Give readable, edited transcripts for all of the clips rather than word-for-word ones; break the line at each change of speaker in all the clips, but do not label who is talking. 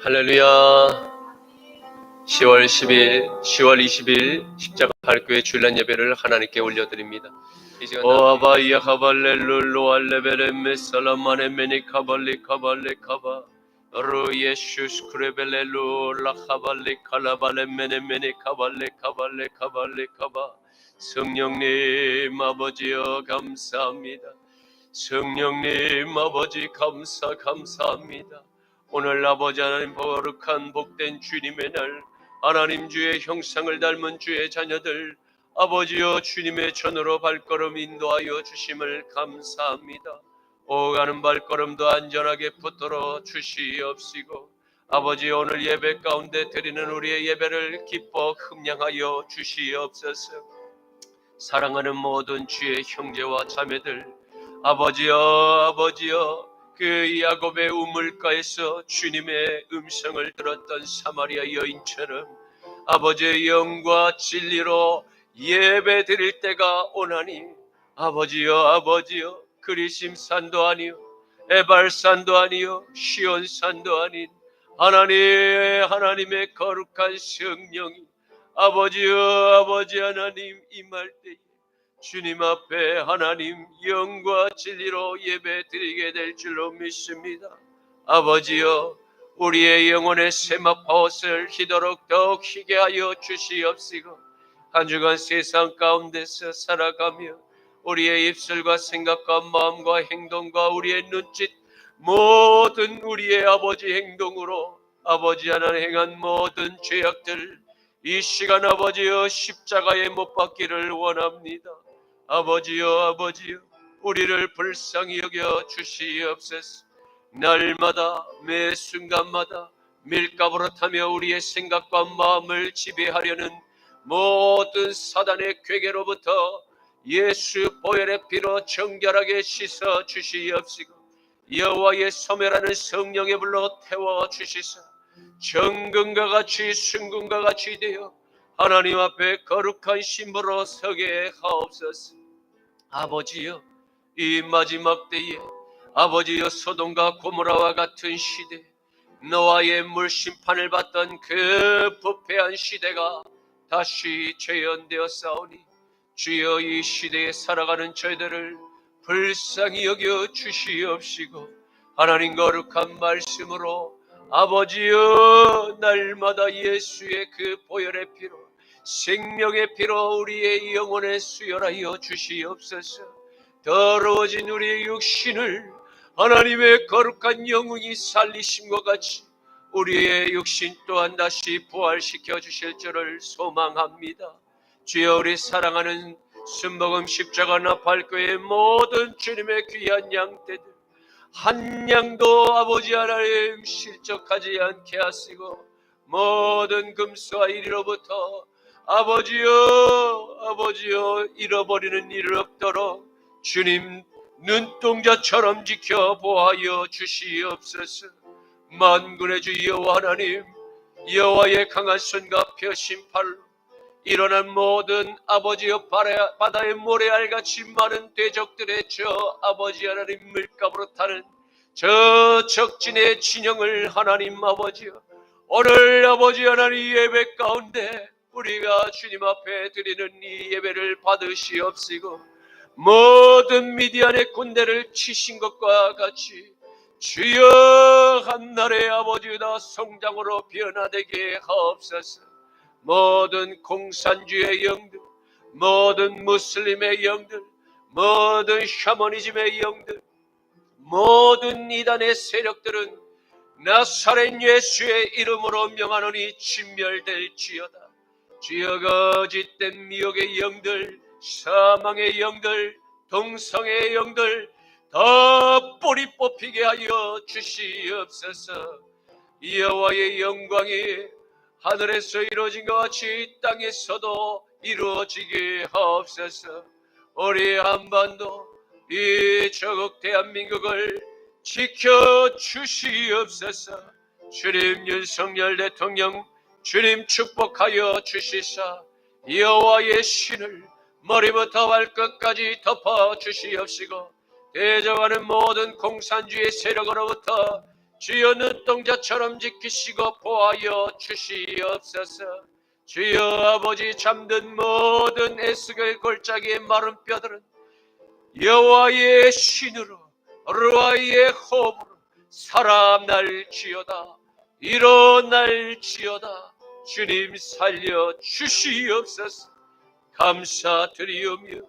할렐루야. 10월 10일, 10월 20일 십자가 발교회 주일날 예배를 하나님께 올려드립니다. 오아바이야 카발렐룰로 알레베레메 살라마네 메니 카발리 카발레 카바 로 예슈스 크레벨렐루 라카발리 칼라발레 메네 메니 카발레 카발레 카발레 카바. 성령님 아버지여 감사합니다. 성령님 아버지 감사합니다. 오늘 아버지 하나님 거룩한 복된 주님의 날, 하나님 주의 형상을 닮은 주의 자녀들 아버지여 주님의 전으로 발걸음 인도하여 주심을 감사합니다. 오가는 발걸음도 안전하게 붙들어 주시옵시고 아버지 오늘 예배 가운데 드리는 우리의 예배를 기뻐 흠양하여 주시옵소서. 사랑하는 모든 주의 형제와 자매들 아버지여 그 야곱의 우물가에서 주님의 음성을 들었던 사마리아 여인처럼 아버지의 영과 진리로 예배 드릴 때가 오나니 아버지여 그리심산도 아니요 에발산도 아니요 시온산도 아닌 하나님의 거룩한 성령이 아버지 하나님 임할 때에 주님 앞에 하나님 영과 진리로 예배 드리게 될 줄로 믿습니다. 아버지여 우리의 영혼의 세마파옷을 희도록 더욱 희게 하여 주시옵시고 한 주간 세상 가운데서 살아가며 우리의 입술과 생각과 마음과 행동과 우리의 눈짓 모든 우리의 아버지 행동으로 아버지 하나님 행한 모든 죄악들 이 시간 아버지여 십자가에 못 박기를 원합니다. 아버지여 우리를 불쌍히 여겨 주시옵소서. 날마다 매 순간마다 밀가부로 타며 우리의 생각과 마음을 지배하려는 모든 사단의 괴계로부터 예수 보혈의 피로 정결하게 씻어 주시옵시고 여호와의 소멸하는 성령의 불로 태워 주시사 정금과 같이 순금과 같이 되어 하나님 앞에 거룩한 신부로 서게 하옵소서. 아버지여 이 마지막 때에 아버지여 소돔과 고모라와 같은 시대 노아의 물심판을 받던 그 부패한 시대가 다시 재현되었사오니 주여 이 시대에 살아가는 저희들을 불쌍히 여겨 주시옵시고 하나님 거룩한 말씀으로 아버지여 날마다 예수의 그 보혈의 피로 생명의 피로 우리의 영혼에 수혈하여 주시옵소서. 더러워진 우리의 육신을 하나님의 거룩한 영웅이 살리심과 같이 우리의 육신 또한 다시 부활시켜 주실 줄을 소망합니다. 주여 우리 사랑하는 순복음 십자가나 발교의 모든 주님의 귀한 양떼들 한 양도 아버지 하나님 실족하지 않게 하시고 모든 금수와 이리로부터 아버지여 잃어버리는 일 없도록 주님 눈동자처럼 지켜 보하여 주시옵소서. 만군의 주 여호와 하나님 여호와의 강한 손과 펴신 팔로 일어난 모든 아버지여 바다의 모래알같이 많은 대적들의 저 아버지 하나님 물가부로 타는 저 적진의 진영을 하나님 아버지여 오늘 아버지 하나님 예배 가운데 우리가 주님 앞에 드리는 이 예배를 받으시옵시고 모든 미디안의 군대를 치신 것과 같이 주여 한날의 아버지다 성장으로 변화되게 하옵소서. 모든 공산주의 영들 모든 무슬림의 영들 모든 샤머니즘의 영들 모든 이단의 세력들은 나사렛 예수의 이름으로 명하노니 진멸될지어다. 주여 거짓된 미혹의 영들 사망의 영들 동성의 영들 다 뿌리 뽑히게 하여 주시옵소서. 여호와의 영광이 하늘에서 이루어진 것 같이 땅에서도 이루어지게 하옵소서. 우리 한반도 이 저국 대한민국을 지켜주시옵소서. 주님 윤석열 대통령 주님 축복하여 주시사 여호와의 신을 머리부터 발끝까지 덮어 주시옵시고 대적하는 모든 공산주의 세력으로부터 주여 눈동자처럼 지키시고 보하여 주시옵소서. 주여 아버지 잠든 모든 에스겔 골짜기의 마른 뼈들은 여호와의 신으로 루아의 호흡으로 살아날지어다. 일어날지어다. 주님 살려 주시옵소서. 감사드리오며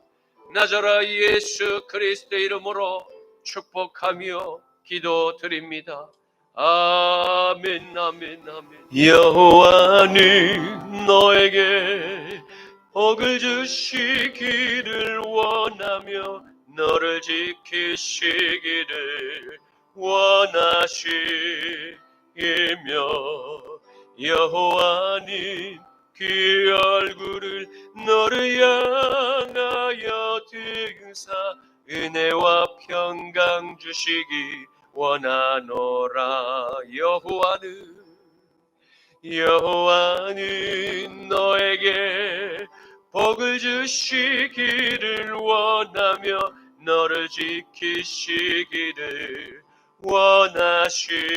나자라 예수 그리스도의 이름으로 축복하며 기도드립니다. 아멘 아멘 아멘. 여호와는 너에게 복을 주시기를 원하며 너를 지키시기를 원하시며 여호와는 그 얼굴을 너를 향하여 등사 은혜와 평강 주시기 원하노라. 여호와는 너에게 복을 주시기를 원하며 너를 지키시기를 원하시며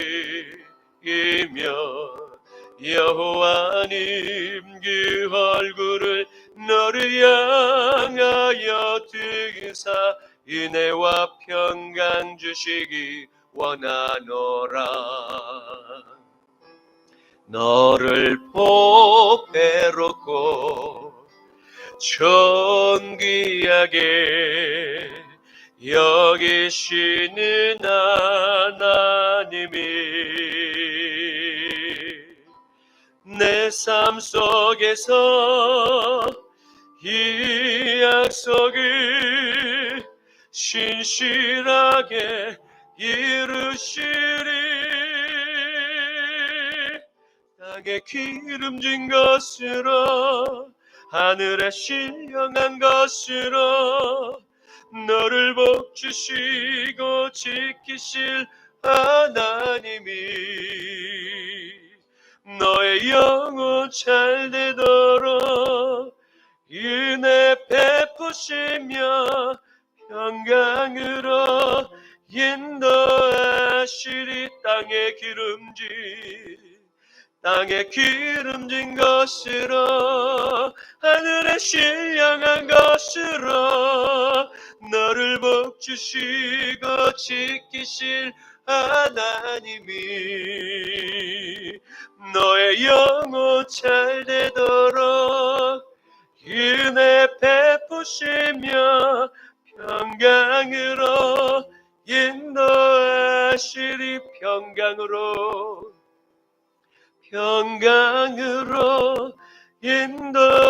여호와는 그 얼굴을 너를 향하여 등사 은혜와 평강 주시기 원하노라. 너를 보배롭고 존귀하게 여기시는 하나님이 내 삶 속에서 이 약속을 신실하게 이루시리. 땅에 기름진 것으로 하늘에 신령한 것으로 너를 복주시고 지키실 하나님이 너의 영혼 잘되도록 은혜 베푸시며 평강으로 인도하시리. 땅에 기름진 것으로 하늘에 신령한 것으로 너를 복주시고 지키실 하나님이 너의 영혼 잘되도록 은혜 베푸시며 평강으로 인도하시리. 평강으로 인도하시리.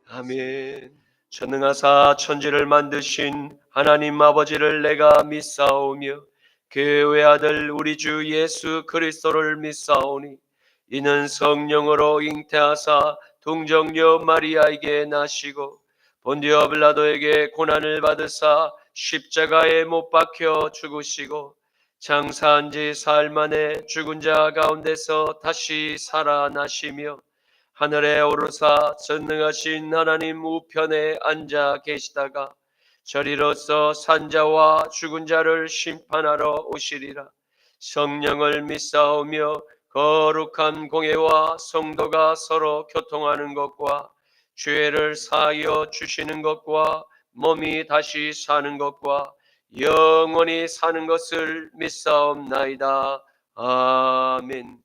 아멘. 전능하사 천지를 만드신 하나님 아버지를 내가 믿사오며 그 외아들 우리 주 예수 그리스도를 믿사오니 이는 성령으로 잉태하사 동정녀 마리아에게 나시고 본디오 빌라도에게 고난을 받으사 십자가에 못 박혀 죽으시고 장사한 지 사흘 만에 죽은 자 가운데서 다시 살아나시며 하늘에 오르사 전능하신 하나님 우편에 앉아 계시다가 저리로서 산자와 죽은 자를 심판하러 오시리라. 성령을 믿사오며 거룩한 공회와 성도가 서로 교통하는 것과 죄를 사하여 주시는 것과 몸이 다시 사는 것과 영원히 사는 것을 믿사옵나이다. 아멘.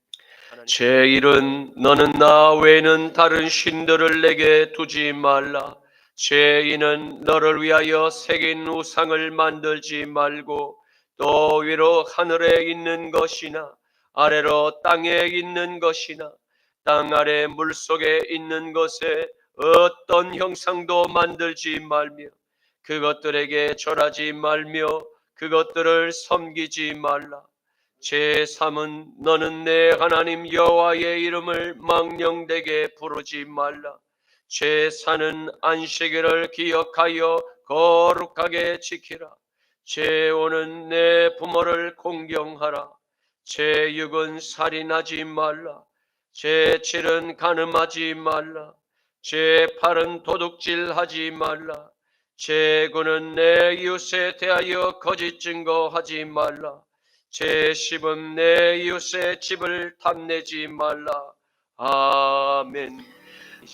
제 일은 너는 나 외에는 다른 신들을 내게 두지 말라. 죄인은 너를 위하여 새긴 우상을 만들지 말고 또 위로 하늘에 있는 것이나 아래로 땅에 있는 것이나 땅 아래 물속에 있는 것에 어떤 형상도 만들지 말며 그것들에게 절하지 말며 그것들을 섬기지 말라. 제3은 너는 내 하나님 여호와의 이름을 망령되게 부르지 말라. 제4는 안식일을 기억하여 거룩하게 지키라. 제5는 내 부모를 공경하라. 제6은 살인하지 말라. 제7은 간음하지 말라. 제8은 도둑질하지 말라. 제9는 내 이웃에 대하여 거짓 증거하지 말라. 제10은 내 이웃의 집을 탐내지 말라. 아멘.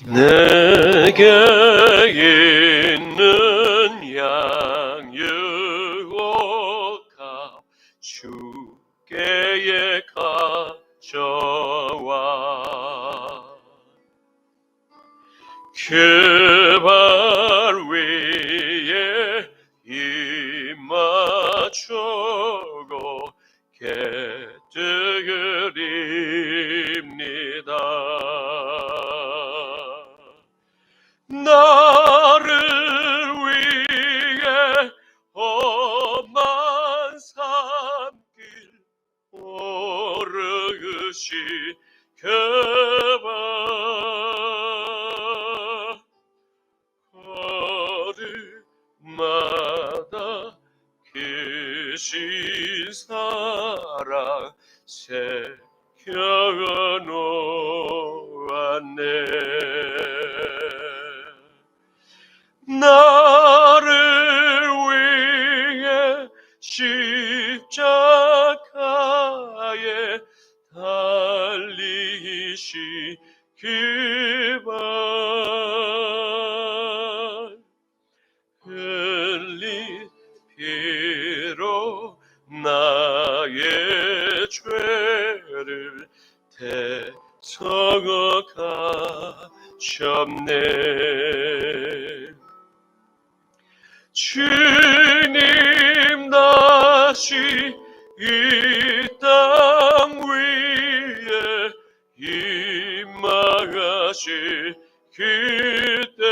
내게 있는 양 유혹하 주께에 가져와 그 발 위에 입맞추고 깨뜨립니다. 나를 위해 험한 산길 오르시켜봐 걸음마다 크신 사랑 새겨놓았네. 나를 위해 십자가에 달리시 그 발 흘린 피로 나의 죄를 대성어 가셨네. 주님 다시 이 땅 위에 임하실 그때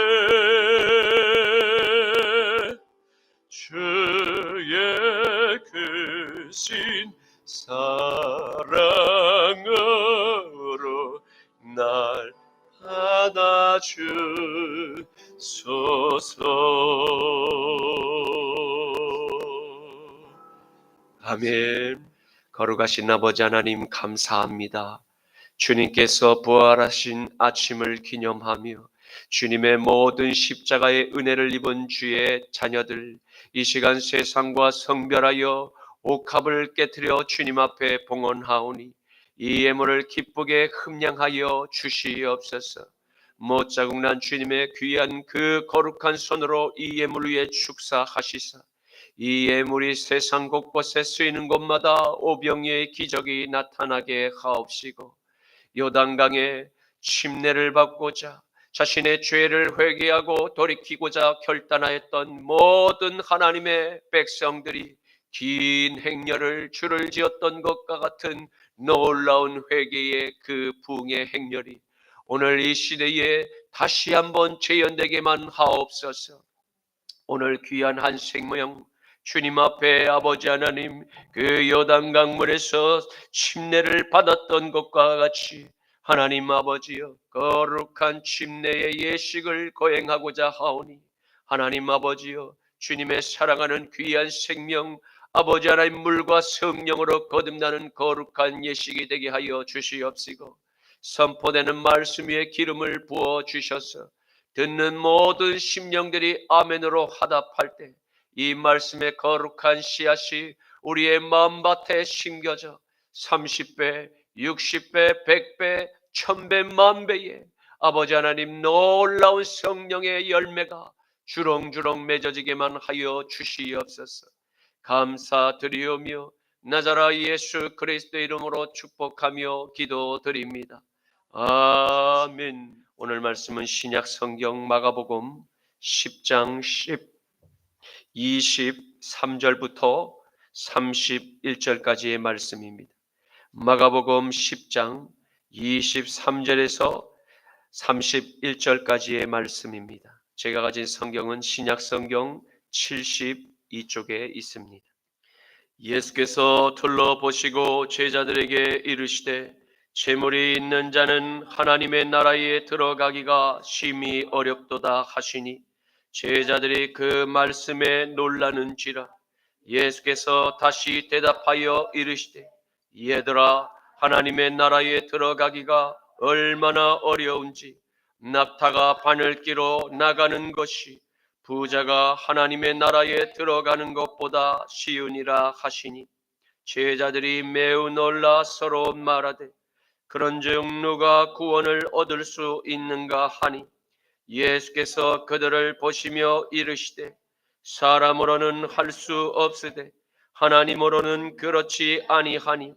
주의 크신 사랑으로 날 받아주소서. 아멘. 거룩하신 아버지 하나님 감사합니다. 주님께서 부활하신 아침을 기념하며 주님의 모든 십자가의 은혜를 입은 주의 자녀들, 이 시간 세상과 성별하여 옥합을 깨뜨려 주님 앞에 봉헌하오니 이 예물을 기쁘게 흠량하여 주시옵소서. 못자국난 주님의 귀한 그 거룩한 손으로 이 예물 위에 축사하시사 이 예물이 세상 곳곳에 쓰이는 곳마다 오병이의 기적이 나타나게 하옵시고 요단강에 침례를 받고자 자신의 죄를 회개하고 돌이키고자 결단하였던 모든 하나님의 백성들이 긴 행렬을 줄을 지었던 것과 같은 놀라운 회개의 그 부흥의 행렬이 오늘 이 시대에 다시 한번 재현되게만 하옵소서. 오늘 귀한 한 생명 주님 앞에 아버지 하나님 그 요단강물에서 침례를 받았던 것과 같이 하나님 아버지여 거룩한 침례의 예식을 거행하고자 하오니 하나님 아버지여 주님의 사랑하는 귀한 생명 아버지 하나님 물과 성령으로 거듭나는 거룩한 예식이 되게 하여 주시옵시고 선포되는 말씀 위에 기름을 부어 주셔서 듣는 모든 심령들이 아멘으로 화답할 때 이 말씀의 거룩한 씨앗이 우리의 마음밭에 심겨져 30배, 60배, 100배, 1000배, 만배의 아버지 하나님 놀라운 성령의 열매가 주렁주렁 맺어지게만 하여 주시옵소서. 감사드리오며 나자라 예수 그리스도의 이름으로 축복하며 기도드립니다. 아멘. 오늘 말씀은 신약 성경 마가복음 10장 23절부터 31절까지의 말씀입니다. 마가복음 10장 23절에서 31절까지의 말씀입니다. 제가 가진 성경은 신약 성경 72쪽에 있습니다. 예수께서 둘러보시고 제자들에게 이르시되 재물이 있는 자는 하나님의 나라에 들어가기가 심히 어렵도다 하시니 제자들이 그 말씀에 놀라는지라. 예수께서 다시 대답하여 이르시되 얘들아 하나님의 나라에 들어가기가 얼마나 어려운지 낙타가 바늘 끼로 나가는 것이 부자가 하나님의 나라에 들어가는 것보다 쉬우니라 하시니 제자들이 매우 놀라 서로 말하되 그런즉 누가 구원을 얻을 수 있는가 하니 예수께서 그들을 보시며 이르시되 사람으로는 할 수 없으되 하나님으로는 그렇지 아니하니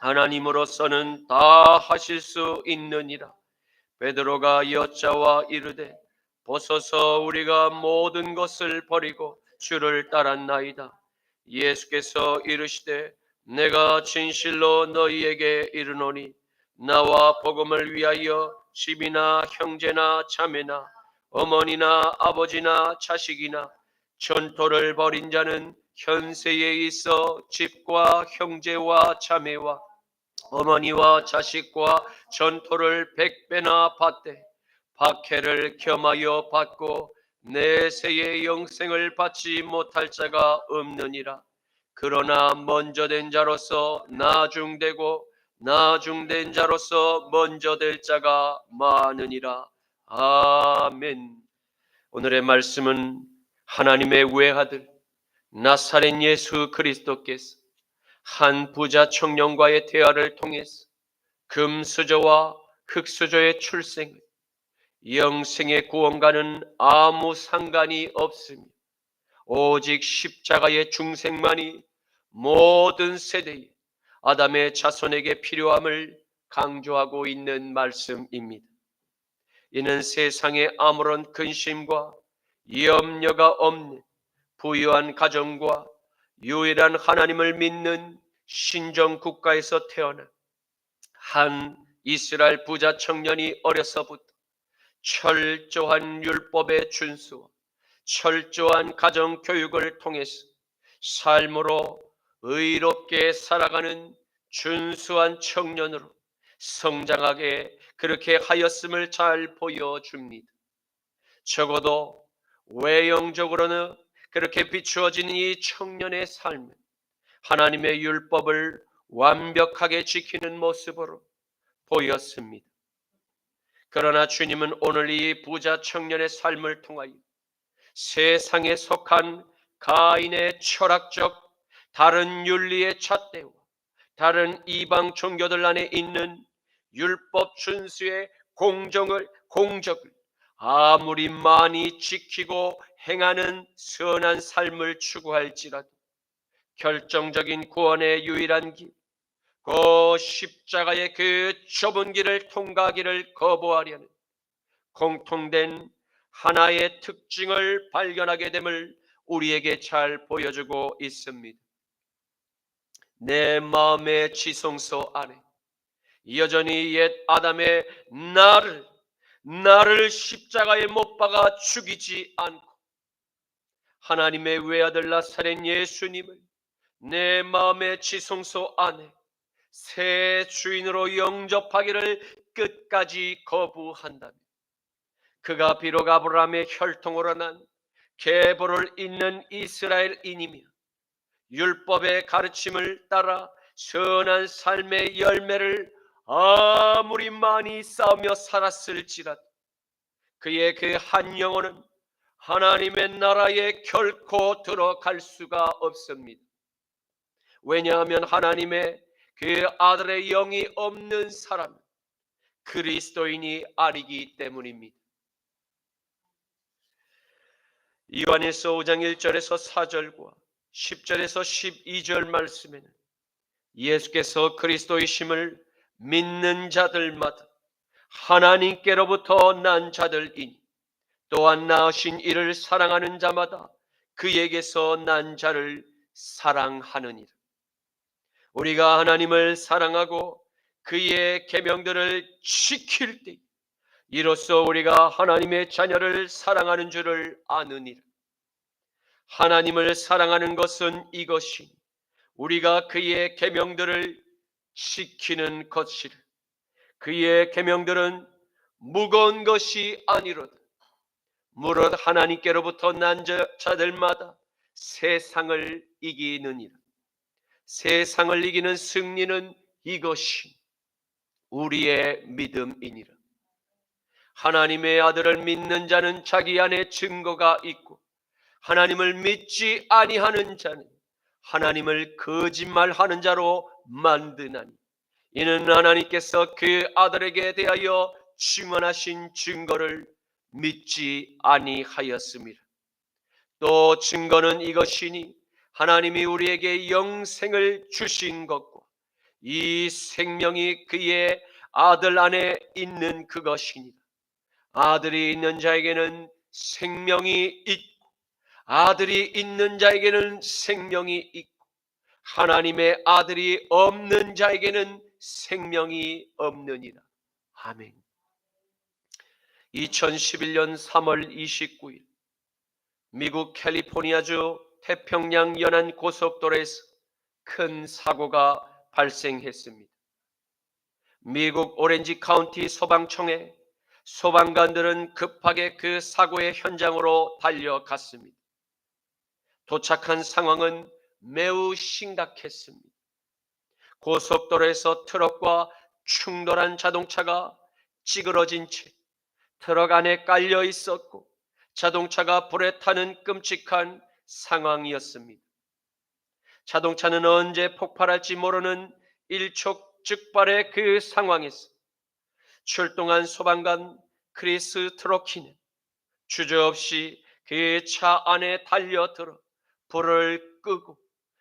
하나님으로서는 다 하실 수 있느니라. 베드로가 여짜와 이르되 보소서 우리가 모든 것을 버리고 주를 따랐나이다. 예수께서 이르시되 내가 진실로 너희에게 이르노니 나와 복음을 위하여 집이나 형제나 자매나 어머니나 아버지나 자식이나 전토를 벌인 자는 현세에 있어 집과 형제와 자매와 어머니와 자식과 전토를 100배나 받되 박해를 겸하여 받고 내세의 영생을 받지 못할 자가 없느니라. 그러나 먼저 된 자로서 나중되고 나중된 자로서 먼저 될 자가 많으니라. 아멘. 오늘의 말씀은 하나님의 외아들 나사렛 예수 그리스도께서 한 부자 청년과의 대화를 통해서 금수저와 흙수저의 출생을 영생의 구원과는 아무 상관이 없으며 오직 십자가의 중생만이 모든 세대에 아담의 자손에게 필요함을 강조하고 있는 말씀입니다. 이는 세상에 아무런 근심과 염려가 없는 부유한 가정과 유일한 하나님을 믿는 신정 국가에서 태어난 한 이스라엘 부자 청년이 어려서부터 철저한 율법의 준수와 철저한 가정 교육을 통해서 삶으로 의롭게 살아가는 준수한 청년으로 성장하게 그렇게 하였음을 잘 보여줍니다. 적어도 외형적으로는 그렇게 비추어진 이 청년의 삶은 하나님의 율법을 완벽하게 지키는 모습으로 보였습니다. 그러나 주님은 오늘 이 부자 청년의 삶을 통하여 세상에 속한 가인의 철학적 다른 윤리의 잣대와 다른 이방 종교들 안에 있는 율법 준수의 공적을 아무리 많이 지키고 행하는 선한 삶을 추구할지라도 결정적인 구원의 유일한 길, 그 십자가의 그 좁은 길을 통과하기를 거부하려는 공통된 하나의 특징을 발견하게 됨을 우리에게 잘 보여주고 있습니다. 내 마음의 지성소 안에 여전히 옛 아담의 나를 십자가에 못 박아 죽이지 않고 하나님의 외아들 나사렛 예수님을 내 마음의 지성소 안에 새 주인으로 영접하기를 끝까지 거부한다면 그가 비록 아브라함의 혈통으로 난 계보를 잇는 이스라엘인이며 율법의 가르침을 따라 선한 삶의 열매를 아무리 많이 쌓으며 살았을지라도 그의 그 한 영혼은 하나님의 나라에 결코 들어갈 수가 없습니다. 왜냐하면 하나님의 그 아들의 영이 없는 사람은 그리스도인이 아니기 때문입니다. 요한일서 5장 1절에서 4절과 10절에서 12절 말씀에는 예수께서 그리스도이심을 믿는 자들마다 하나님께로부터 난 자들이니 또한 낳으신 이를 사랑하는 자마다 그에게서 난 자를 사랑하느니라. 우리가 하나님을 사랑하고 그의 계명들을 지킬 때 이로써 우리가 하나님의 자녀를 사랑하는 줄을 아느니라. 하나님을 사랑하는 것은 이것이니 우리가 그의 계명들을 지키는 것이라. 그의 계명들은 무거운 것이 아니로다. 무릇 하나님께로부터 난 자들마다 세상을 이기느니라. 세상을 이기는 승리는 이것이 우리의 믿음이니라. 하나님의 아들을 믿는 자는 자기 안에 증거가 있고 하나님을 믿지 아니하는 자는 하나님을 거짓말하는 자로 만드나니 이는 하나님께서 그 아들에게 대하여 증언하신 증거를 믿지 아니하였습니다. 또 증거는 이것이니 하나님이 우리에게 영생을 주신 것과 이 생명이 그의 아들 안에 있는 그것이니라. 아들이 있는 자에게는 생명이 있고 아들이 있는 자에게는 생명이 있고 하나님의 아들이 없는 자에게는 생명이 없느니라. 아멘. 2011년 3월 29일 미국 캘리포니아주 태평양 연안 고속도로에서 큰 사고가 발생했습니다. 미국 오렌지 카운티 소방청의 소방관들은 급하게 그 사고의 현장으로 달려갔습니다. 도착한 상황은 매우 심각했습니다. 고속도로에서 트럭과 충돌한 자동차가 찌그러진 채 트럭 안에 깔려 있었고 자동차가 불에 타는 끔찍한 상황이었습니다. 자동차는 언제 폭발할지 모르는 일촉즉발의 그 상황에서 출동한 소방관 크리스 트로키는 주저없이 그 차 안에 달려들어 불을 끄고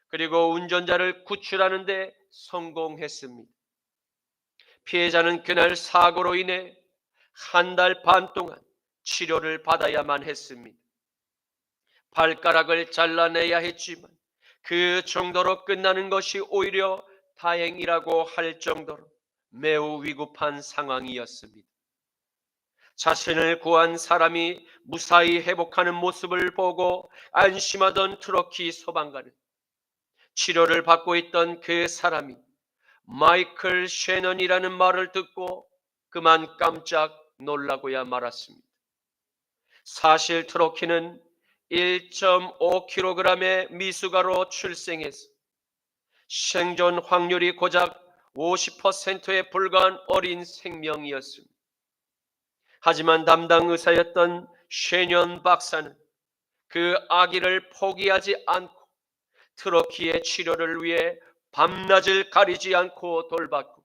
그리고 운전자를 구출하는 데 성공했습니다. 피해자는 그날 사고로 인해 한 달 반 동안 치료를 받아야만 했습니다. 발가락을 잘라내야 했지만 그 정도로 끝나는 것이 오히려 다행이라고 할 정도로 매우 위급한 상황이었습니다. 자신을 구한 사람이 무사히 회복하는 모습을 보고 안심하던 트로키 소방관은 치료를 받고 있던 그 사람이 마이클 셰넌이라는 말을 듣고 그만 깜짝 놀라고야 말았습니다. 사실 트로키는 1.5kg의 미숙아로 출생해서 생존 확률이 고작 50%에 불과한 어린 생명이었습니다. 하지만 담당 의사였던 셰넌 박사는 그 아기를 포기하지 않고 트로키의 치료를 위해 밤낮을 가리지 않고 돌봤고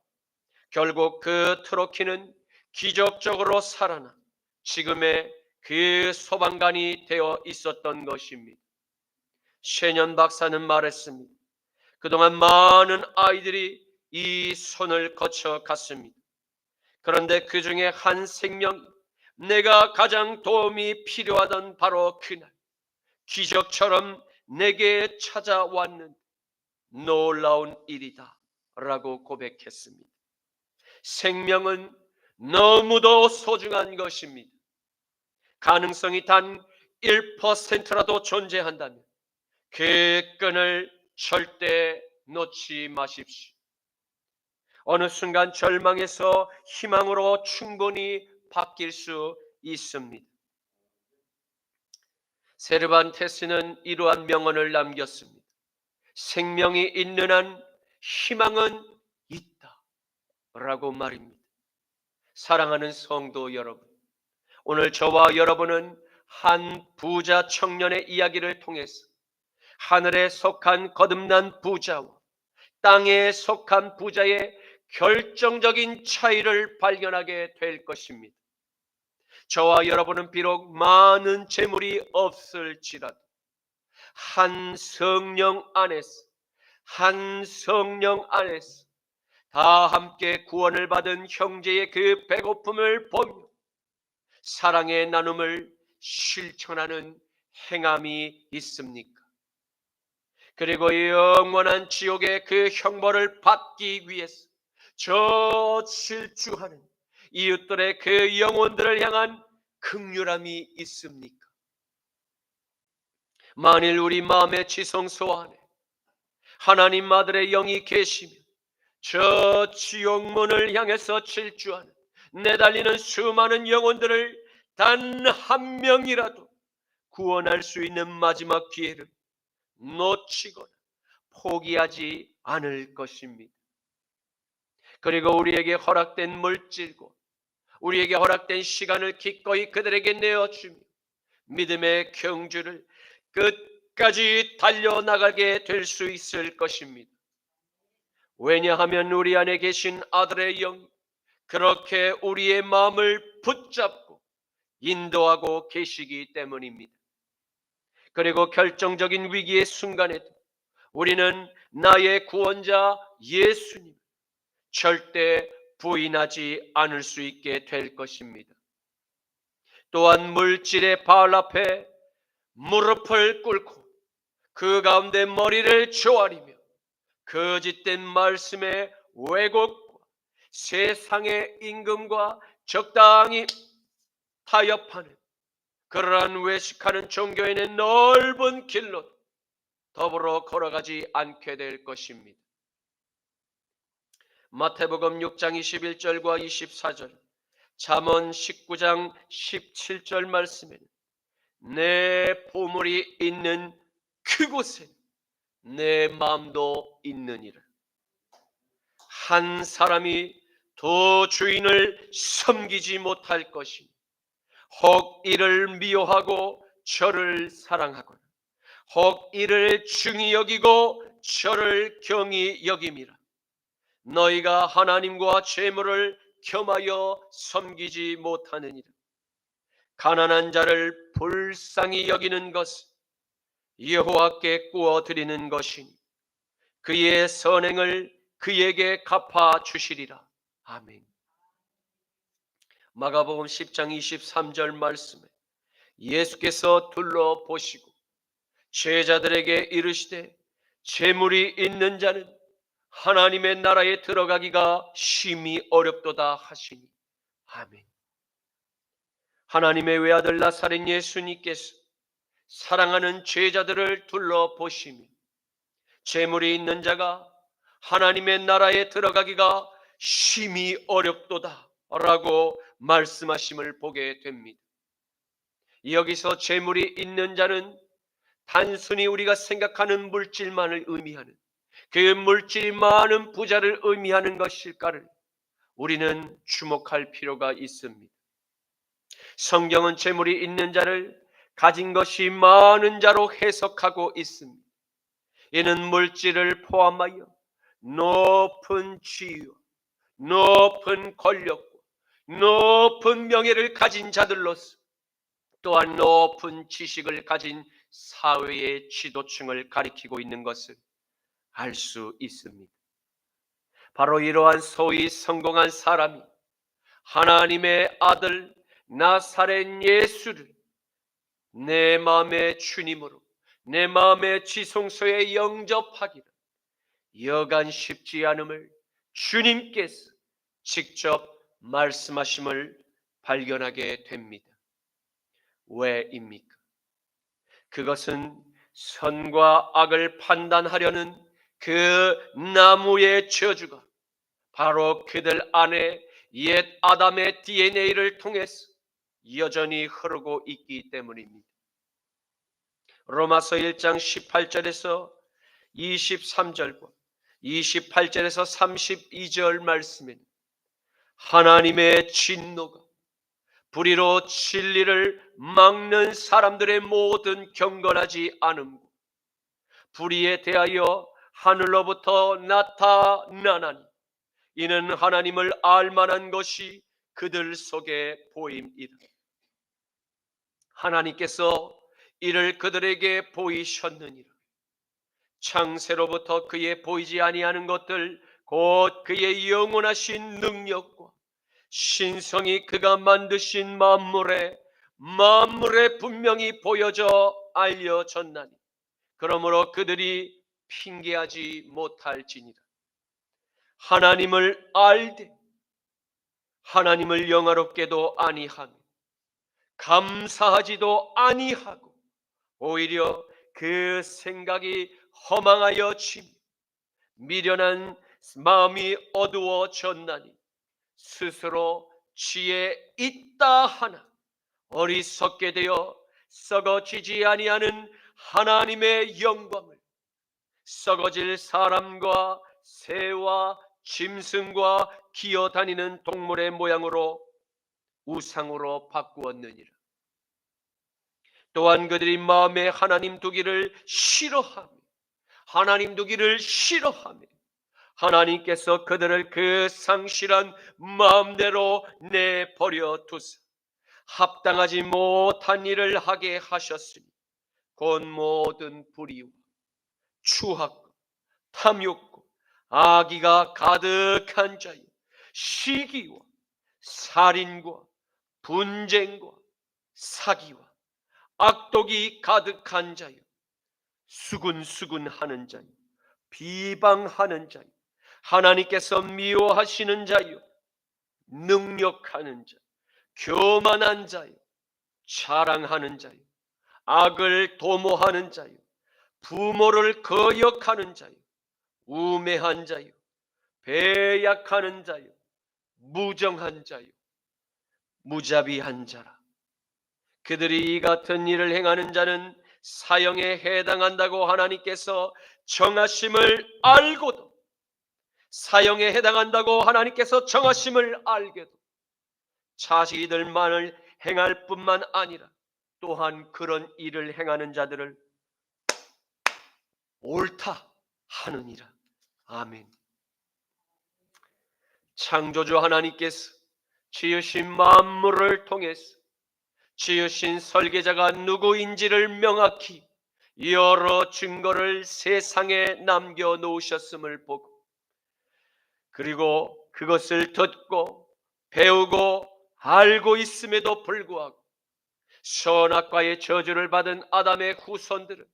결국 그 트로키는 기적적으로 살아나 지금의 그 소방관이 되어 있었던 것입니다. 셰넌 박사는 말했습니다. 그동안 많은 아이들이 이 손을 거쳐 갔습니다. 그런데 그 중에 한 생명이 내가 가장 도움이 필요하던 바로 그날 기적처럼 내게 찾아왔는 놀라운 일이다 라고 고백했습니다. 생명은 너무도 소중한 것입니다. 가능성이 단 1%라도 존재한다면 그 끈을 절대 놓지 마십시오. 어느 순간 절망에서 희망으로 충분히 바뀔 수 있습니다. 세르반테스는 이러한 명언을 남겼습니다. 생명이 있는 한 희망은 있다 라고 말입니다. 사랑하는 성도 여러분, 오늘 저와 여러분은 한 부자 청년의 이야기를 통해서 하늘에 속한 거듭난 부자와 땅에 속한 부자의 결정적인 차이를 발견하게 될 것입니다. 저와 여러분은 비록 많은 재물이 없을지라도 한 성령 안에서 다 함께 구원을 받은 형제의 그 배고픔을 보며 사랑의 나눔을 실천하는 행함이 있습니까? 그리고 영원한 지옥의 그 형벌을 받기 위해서 저 질주하는 이웃들의 그 영혼들을 향한 긍휼함이 있습니까? 만일 우리 마음의 지성소 안에 하나님 아들의 영이 계시면 저 지옥문을 향해서 질주하는 내달리는 수많은 영혼들을 단 한 명이라도 구원할 수 있는 마지막 기회를 놓치거나 포기하지 않을 것입니다. 그리고 우리에게 허락된 물질과 우리에게 허락된 시간을 기꺼이 그들에게 내어주며 믿음의 경주를 끝까지 달려나가게 될 수 있을 것입니다. 왜냐하면 우리 안에 계신 아들의 영, 그렇게 우리의 마음을 붙잡고 인도하고 계시기 때문입니다. 그리고 결정적인 위기의 순간에도 우리는 나의 구원자 예수님 절대 부인하지 않을 수 있게 될 것입니다. 또한 물질의 발 앞에 무릎을 꿇고 그 가운데 머리를 조아리며 거짓된 말씀의 왜곡과 세상의 임금과 적당히 타협하는 그러한 외식하는 종교인의 넓은 길로 더불어 걸어가지 않게 될 것입니다. 마태복음 6장 21절과 24절, 잠언 19장 17절 말씀에는 내 보물이 있는 그곳에 내 마음도 있느니라. 한 사람이 두 주인을 섬기지 못할 것이니 혹 이를 미워하고 저를 사랑하거나 혹 이를 중히 여기고 저를 경히 여김이라. 너희가 하나님과 재물을 겸하여 섬기지 못하느니라. 가난한 자를 불쌍히 여기는 것은 여호와께 구워 드리는 것이니 그의 선행을 그에게 갚아 주시리라. 아멘. 마가복음 10장 23절 말씀에 예수께서 둘러보시고 제자들에게 이르시되 재물이 있는 자는 하나님의 나라에 들어가기가 심히 어렵도다 하시니. 아멘. 하나님의 외아들 나사렛 예수님께서 사랑하는 제자들을 둘러보시며 재물이 있는 자가 하나님의 나라에 들어가기가 심히 어렵도다 라고 말씀하심을 보게 됩니다. 여기서 재물이 있는 자는 단순히 우리가 생각하는 물질만을 의미하는, 그 물질이 많은 부자를 의미하는 것일까를 우리는 주목할 필요가 있습니다. 성경은 재물이 있는 자를 가진 것이 많은 자로 해석하고 있습니다. 이는 물질을 포함하여 높은 지위와 높은 권력과 높은 명예를 가진 자들로서 또한 높은 지식을 가진 사회의 지도층을 가리키고 있는 것을 알 수 있습니다. 바로 이러한 소위 성공한 사람이 하나님의 아들 나사렛 예수를 내 마음의 주님으로 내 마음의 지성소에 영접하기를 여간 쉽지 않음을 주님께서 직접 말씀하심을 발견하게 됩니다. 왜입니까? 그것은 선과 악을 판단하려는 그 나무의 저주가 바로 그들 안에 옛 아담의 DNA를 통해서 여전히 흐르고 있기 때문입니다. 로마서 1장 18절에서 23절과 28절에서 32절 말씀에는 하나님의 진노가 불의로 진리를 막는 사람들의 모든 경건하지 않음과 불의에 대하여 하늘로부터 나타나나니 이는 하나님을 알만한 것이 그들 속에 보임이라. 하나님께서 이를 그들에게 보이셨느니라. 창세로부터 그의 보이지 아니하는 것들 곧 그의 영원하신 능력과 신성이 그가 만드신 만물에 분명히 보여져 알려졌나니 그러므로 그들이 핑계하지 못할지니라. 하나님을 알되 하나님을 영화롭게도 아니하며 감사하지도 아니하고 오히려 그 생각이 허망하여 지며 미련한 마음이 어두워졌나니 스스로 지혜 있다 하나 어리석게 되어 썩어지지 아니하는 하나님의 영광을 썩어질 사람과 새와 짐승과 기어다니는 동물의 모양으로 우상으로 바꾸었느니라. 또한 그들이 마음에 하나님 두기를 싫어하며 하나님께서 그들을 그 상실한 마음대로 내버려 두사 합당하지 못한 일을 하게 하셨으니 곧 모든 불의와 추악과 탐욕과 악의가 가득한 자요 시기와 살인과 분쟁과 사기와 악독이 가득한 자요 수군수군하는 자요 비방하는 자요 하나님께서 미워하시는 자요 능력하는 자 교만한 자요 자랑하는 자요 악을 도모하는 자요 부모를 거역하는 자요 우매한 자요 배약하는 자요 무정한 자요 무자비한 자라. 그들이 이 같은 일을 행하는 자는 사형에 해당한다고 하나님께서 정하심을 알고도 사형에 해당한다고 하나님께서 정하심을 알게도 자기들만을 행할 뿐만 아니라 또한 그런 일을 행하는 자들을 옳다 하느니라. 아멘. 창조주 하나님께서 지으신 만물을 통해서 지으신 설계자가 누구인지를 명확히 여러 증거를 세상에 남겨놓으셨음을 보고 그리고 그것을 듣고 배우고 알고 있음에도 불구하고 선악과의 저주를 받은 아담의 후손들은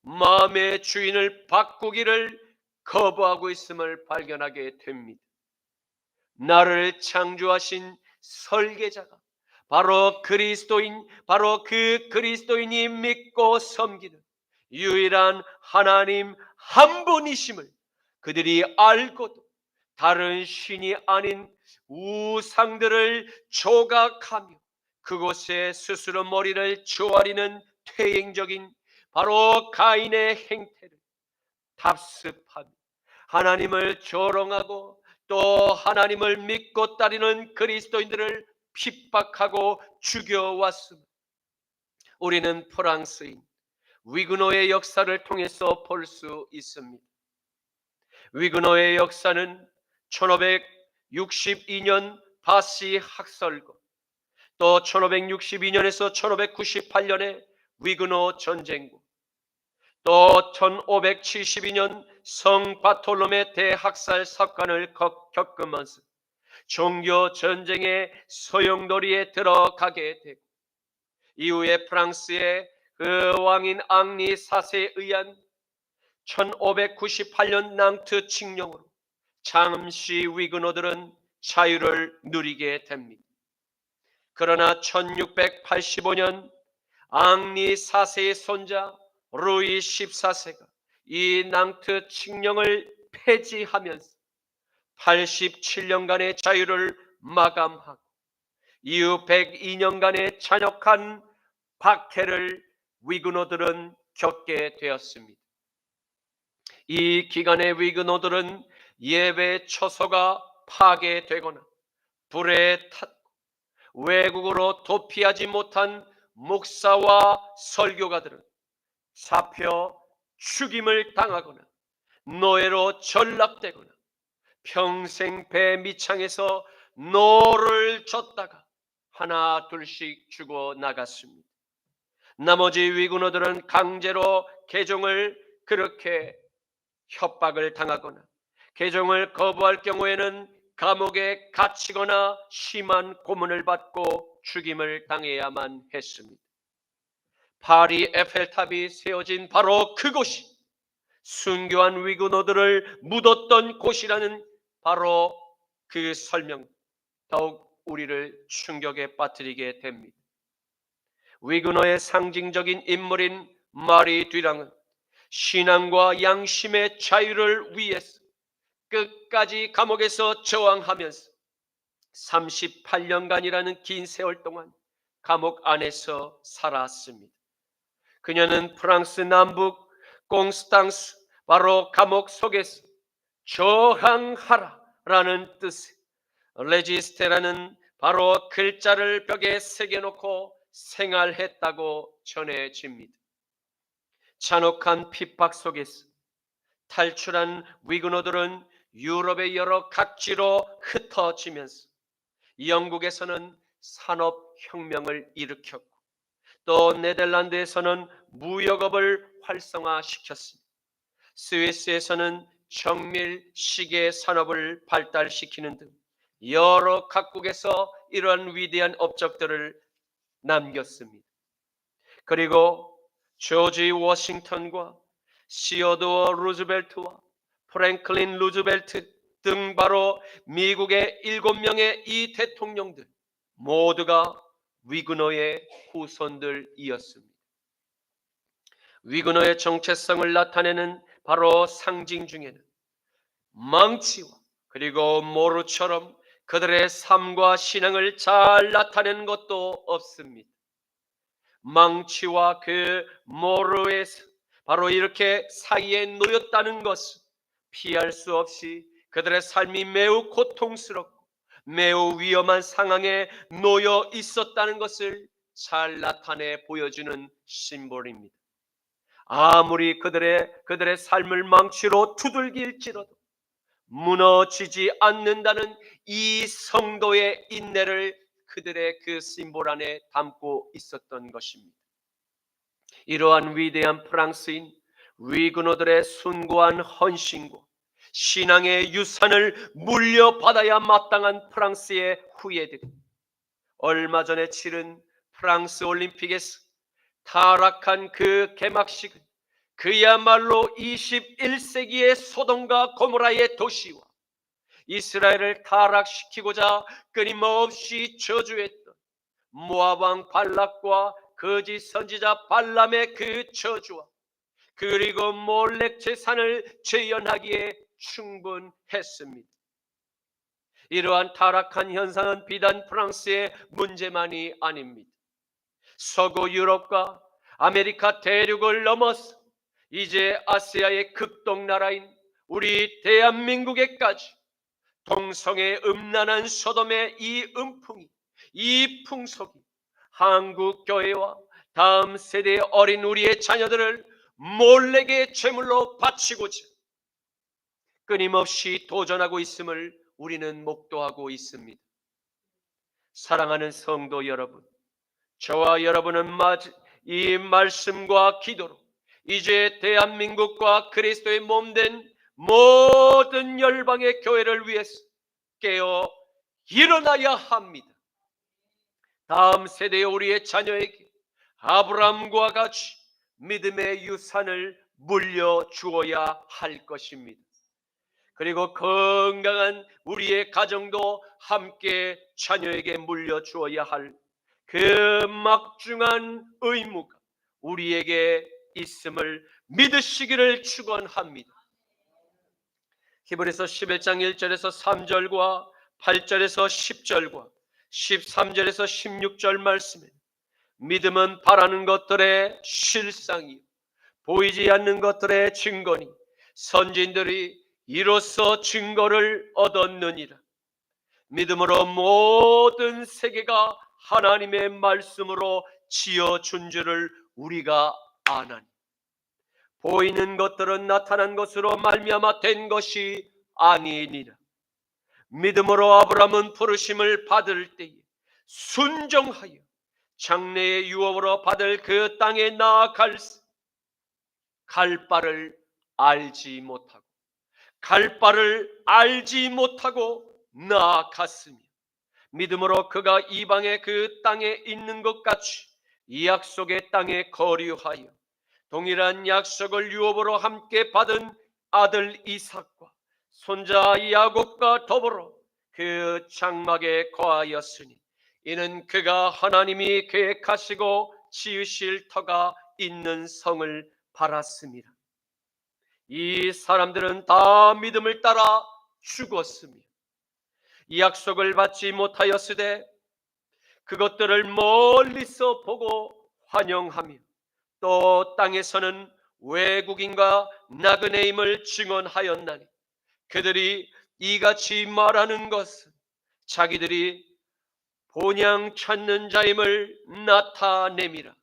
마음의 주인을 바꾸기를 거부하고 있음을 발견하게 됩니다. 나를 창조하신 설계자가 바로 그리스도인, 바로 그 그리스도인이 믿고 섬기는 유일한 하나님 한 분이심을 그들이 알고도 다른 신이 아닌 우상들을 조각하며 그곳에 스스로 머리를 조아리는 퇴행적인 바로 가인의 행태를 답습하며 하나님을 조롱하고 또 하나님을 믿고 따르는 그리스도인들을 핍박하고 죽여왔습니다. 우리는 프랑스인 위그노의 역사를 통해서 볼 수 있습니다. 위그노의 역사는 1562년 바시 학설과 또 1562년에서 1598년의 위그노 전쟁과 또 1572년 성 바톨로메 대학살 사건을 겪으면서 종교 전쟁의 소용돌이에 들어가게 되고 이후에 프랑스의 그 왕인 앙리 4세에 의한 1598년 낭트 칙령으로 잠시 위그노들은 자유를 누리게 됩니다. 그러나 1685년 앙리 4세의 손자 루이 14세가 이 낭트 칙령을 폐지하면서 87년간의 자유를 마감하고 이후 102년간의 잔혹한 박해를 위그노들은 겪게 되었습니다. 이 기간에 위그노들은 예배 처소가 파괴되거나 불에 탔고 외국으로 도피하지 못한 목사와 설교가들은 잡혀 죽임을 당하거나 노예로 전락되거나 평생 배 밑창에서 노를 젓다가 하나 둘씩 죽어 나갔습니다. 나머지 위그노들은 강제로 개종을 그렇게 협박을 당하거나 개종을 거부할 경우에는 감옥에 갇히거나 심한 고문을 받고 죽임을 당해야만 했습니다. 파리 에펠탑이 세워진 바로 그곳이 순교한 위그노들을 묻었던 곳이라는 바로 그 설명 더욱 우리를 충격에 빠뜨리게 됩니다. 위그노의 상징적인 인물인 마리 듀랑은 신앙과 양심의 자유를 위해서 끝까지 감옥에서 저항하면서 38년간이라는 긴 세월 동안 감옥 안에서 살았습니다. 그녀는 프랑스 남북 꽁스탕스 바로 감옥 속에서 저항하라라는 뜻의 레지스테라는 바로 글자를 벽에 새겨놓고 생활했다고 전해집니다. 잔혹한 핍박 속에서 탈출한 위그너들은 유럽의 여러 각지로 흩어지면서 영국에서는 산업혁명을 일으켰고 또 네덜란드에서는 무역업을 활성화시켰습니다. 스위스에서는 정밀 시계 산업을 발달시키는 등 여러 각국에서 이러한 위대한 업적들을 남겼습니다. 그리고 조지 워싱턴과 시어도어 루즈벨트와 프랭클린 루즈벨트 등 바로 미국의 7명의 이 대통령들 모두가 위그너의 후손들이었습니다. 위그너의 정체성을 나타내는 바로 상징 중에는 망치와 그리고 모루처럼 그들의 삶과 신앙을 잘 나타내는 것도 없습니다. 망치와 그 모루에서 바로 이렇게 사이에 놓였다는 것은 피할 수 없이 그들의 삶이 매우 고통스럽고 매우 위험한 상황에 놓여 있었다는 것을 잘 나타내 보여주는 심볼입니다. 아무리 그들의 삶을 망치로 두들길지라도 무너지지 않는다는 이 성도의 인내를 그들의 그 심볼 안에 담고 있었던 것입니다. 이러한 위대한 프랑스인 위그너들의 숭고한 헌신과 신앙의 유산을 물려받아야 마땅한 프랑스의 후예들이 얼마 전에 치른 프랑스 올림픽에서 타락한 그 개막식은 그야말로 21세기의 소돔과 고모라의 도시와 이스라엘을 타락시키고자 끊임없이 저주했던 모압 왕 발락과 거짓 선지자 발람의 그 저주와 그리고 몰렉 제산을 재현하기에 충분했습니다. 이러한 타락한 현상은 비단 프랑스의 문제만이 아닙니다. 서구 유럽과 아메리카 대륙을 넘어서 이제 아시아의 극동나라인 우리 대한민국에까지 동성애 음란한 소돔의 이 음풍이, 이 풍속이 한국 교회와 다음 세대의 어린 우리의 자녀들을 몰래게 제물로 바치고자 끊임없이 도전하고 있음을 우리는 목도하고 있습니다. 사랑하는 성도 여러분, 저와 여러분은 이 말씀과 기도로 이제 대한민국과 그리스도의 몸된 모든 열방의 교회를 위해서 깨어 일어나야 합니다. 다음 세대의 우리의 자녀에게 아브라함과 같이 믿음의 유산을 물려주어야 할 것입니다. 그리고 건강한 우리의 가정도 함께 자녀에게 물려주어야 할 그 막중한 의무가 우리에게 있음을 믿으시기를 축원합니다. 히브리서 11장 1절에서 3절과 8절에서 10절과 13절에서 16절 말씀에 믿음은 바라는 것들의 실상이요 보이지 않는 것들의 증거니 선진들이 이로써 증거를 얻었느니라. 믿음으로 모든 세계가 하나님의 말씀으로 지어준 줄을 우리가 아나니 보이는 것들은 나타난 것으로 말미암아 된 것이 아니니라. 믿음으로 아브라함은 부르심을 받을 때에 순종하여 장래의 유업으로 받을 그 땅에 나아갈 바를 알지 못하고 나아갔으며 믿음으로 그가 이방의 그 땅에 있는 것 같이 이 약속의 땅에 거류하여 동일한 약속을 유업으로 함께 받은 아들 이삭과 손자 야곱과 더불어 그 장막에 거하였으니 이는 그가 하나님이 계획하시고 지으실 터가 있는 성을 바랐습니다. 이 사람들은 다 믿음을 따라 죽었으며 이 약속을 받지 못하였으되 그것들을 멀리서 보고 환영하며 또 땅에서는 외국인과 나그네임을 증언하였나니 그들이 이같이 말하는 것은 자기들이 본향 찾는 자임을 나타내미라.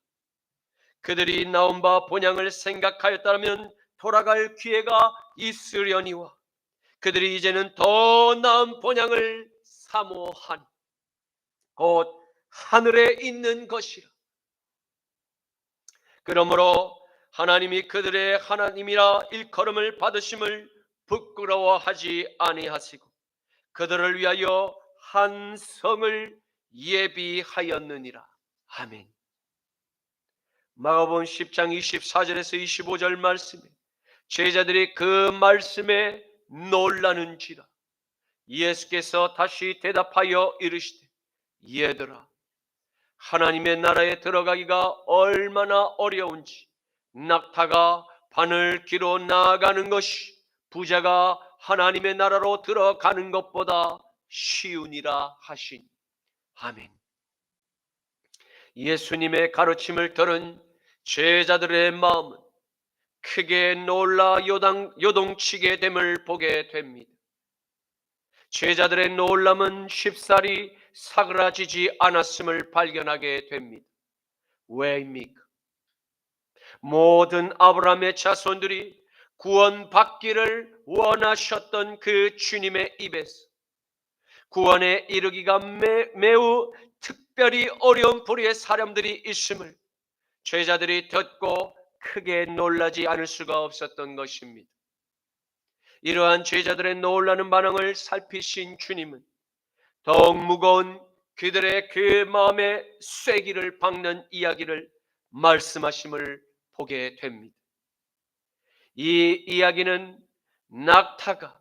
그들이 나온 바 본향을 생각하였다면 돌아갈 기회가 있으려니와 그들이 이제는 더 나은 본향을 사모하니 곧 하늘에 있는 것이라. 그러므로 하나님이 그들의 하나님이라 일컬음을 받으심을 부끄러워하지 아니하시고 그들을 위하여 한 성을 예비하였느니라. 아멘. 마가복음 10장 24절에서 25절 말씀에 제자들이 그 말씀에 놀라는지라. 예수께서 다시 대답하여 이르시되 얘들아, 하나님의 나라에 들어가기가 얼마나 어려운지 낙타가 바늘 길어 나아가는 것이 부자가 하나님의 나라로 들어가는 것보다 쉬우니라 하시니. 아멘. 예수님의 가르침을 들은 제자들의 마음은 크게 놀라 요동치게 됨을 보게 됩니다. 제자들의 놀람은 쉽사리 사그라지지 않았음을 발견하게 됩니다. 왜입니까? 모든 아브라함의 자손들이 구원받기를 원하셨던 그 주님의 입에서 구원에 이르기가 매우 특별히 어려운 부류의 사람들이 있음을 제자들이 듣고 크게 놀라지 않을 수가 없었던 것입니다. 이러한 제자들의 놀라는 반응을 살피신 주님은 더욱 무거운 그들의 그 마음의 쐐기를 박는 이야기를 말씀하심을 보게 됩니다. 이 이야기는 낙타가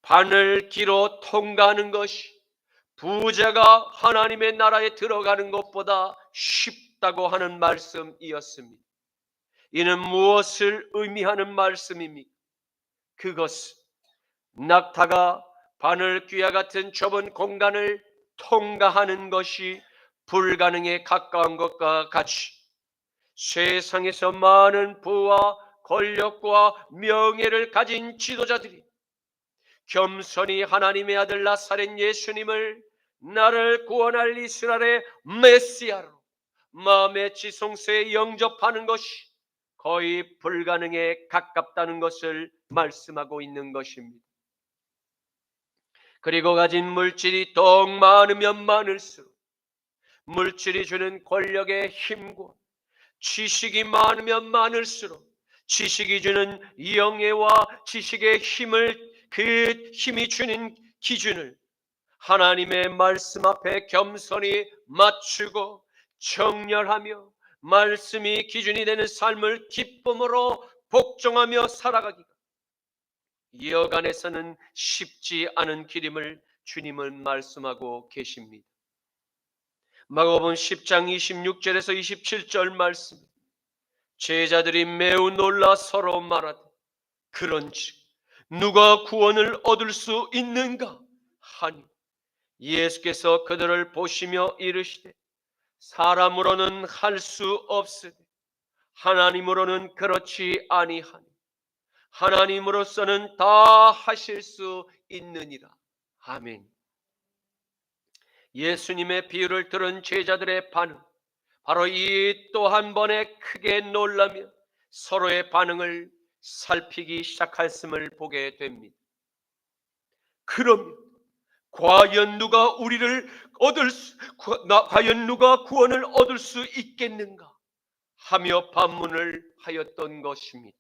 바늘 길어 통과하는 것이 부자가 하나님의 나라에 들어가는 것보다 쉽다고 하는 말씀이었습니다. 이는 무엇을 의미하는 말씀입니까? 그것은 낙타가 바늘귀와 같은 좁은 공간을 통과하는 것이 불가능에 가까운 것과 같이 세상에서 많은 부와 권력과 명예를 가진 지도자들이 겸손히 하나님의 아들 나사렛 예수님을 나를 구원할 이스라엘의 메시아로 마음의 지성소에 영접하는 것이 거의 불가능에 가깝다는 것을 말씀하고 있는 것입니다. 그리고 가진 물질이 더욱 많으면 많을수록 물질이 주는 권력의 힘과 지식이 많으면 많을수록 지식이 주는 영예와 지식의 힘을 그 힘이 주는 기준을 하나님의 말씀 앞에 겸손히 맞추고 정렬하며 말씀이 기준이 되는 삶을 기쁨으로 복종하며 살아가기가 여간에서는 쉽지 않은 길임을 주님은 말씀하고 계십니다. 마가복음 10장 26절에서 27절 말씀, 제자들이 매우 놀라 서로 말하되 그런즉 누가 구원을 얻을 수 있는가 하니 예수께서 그들을 보시며 이르시되 사람으로는 할 수 없으되 하나님으로는 그렇지 아니하니 하나님으로서는 다 하실 수 있느니라. 아멘. 예수님의 비유를 들은 제자들의 반응, 바로 이 또 한 번에 크게 놀라며 서로의 반응을 살피기 시작했음을 보게 됩니다. 그러면 과연 누가 과연 누가 구원을 얻을 수 있겠는가 하며 반문을 하였던 것입니다.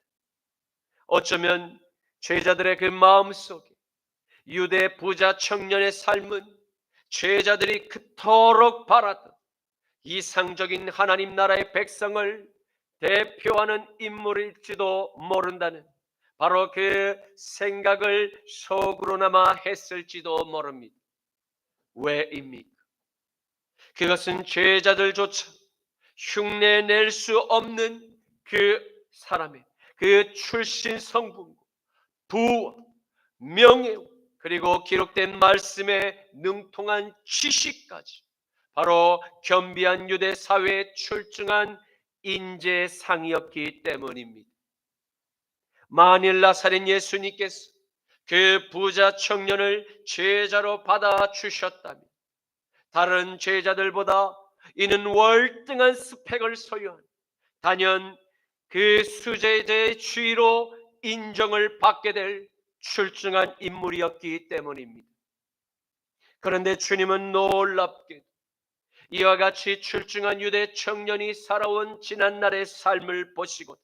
어쩌면 제자들의 그 마음속에 유대 부자 청년의 삶은 제자들이 그토록 바랐던 이상적인 하나님 나라의 백성을 대표하는 인물일지도 모른다는 바로 그 생각을 속으로나마 했을지도 모릅니다. 왜입니까? 그것은 제자들조차 흉내낼 수 없는 그 사람의 그 출신 성분과 부와 명예와 그리고 기록된 말씀에 능통한 지식까지 바로 겸비한 유대 사회에 출중한 인재상이었기 때문입니다. 만일 나사렛 예수님께서 그 부자 청년을 제자로 받아주셨다면 다른 제자들보다 이는 월등한 스펙을 소유한 단연 그 수제자의 주의로 인정을 받게 될 출중한 인물이었기 때문입니다. 그런데 주님은 놀랍게 이와 같이 출중한 유대 청년이 살아온 지난날의 삶을 보시고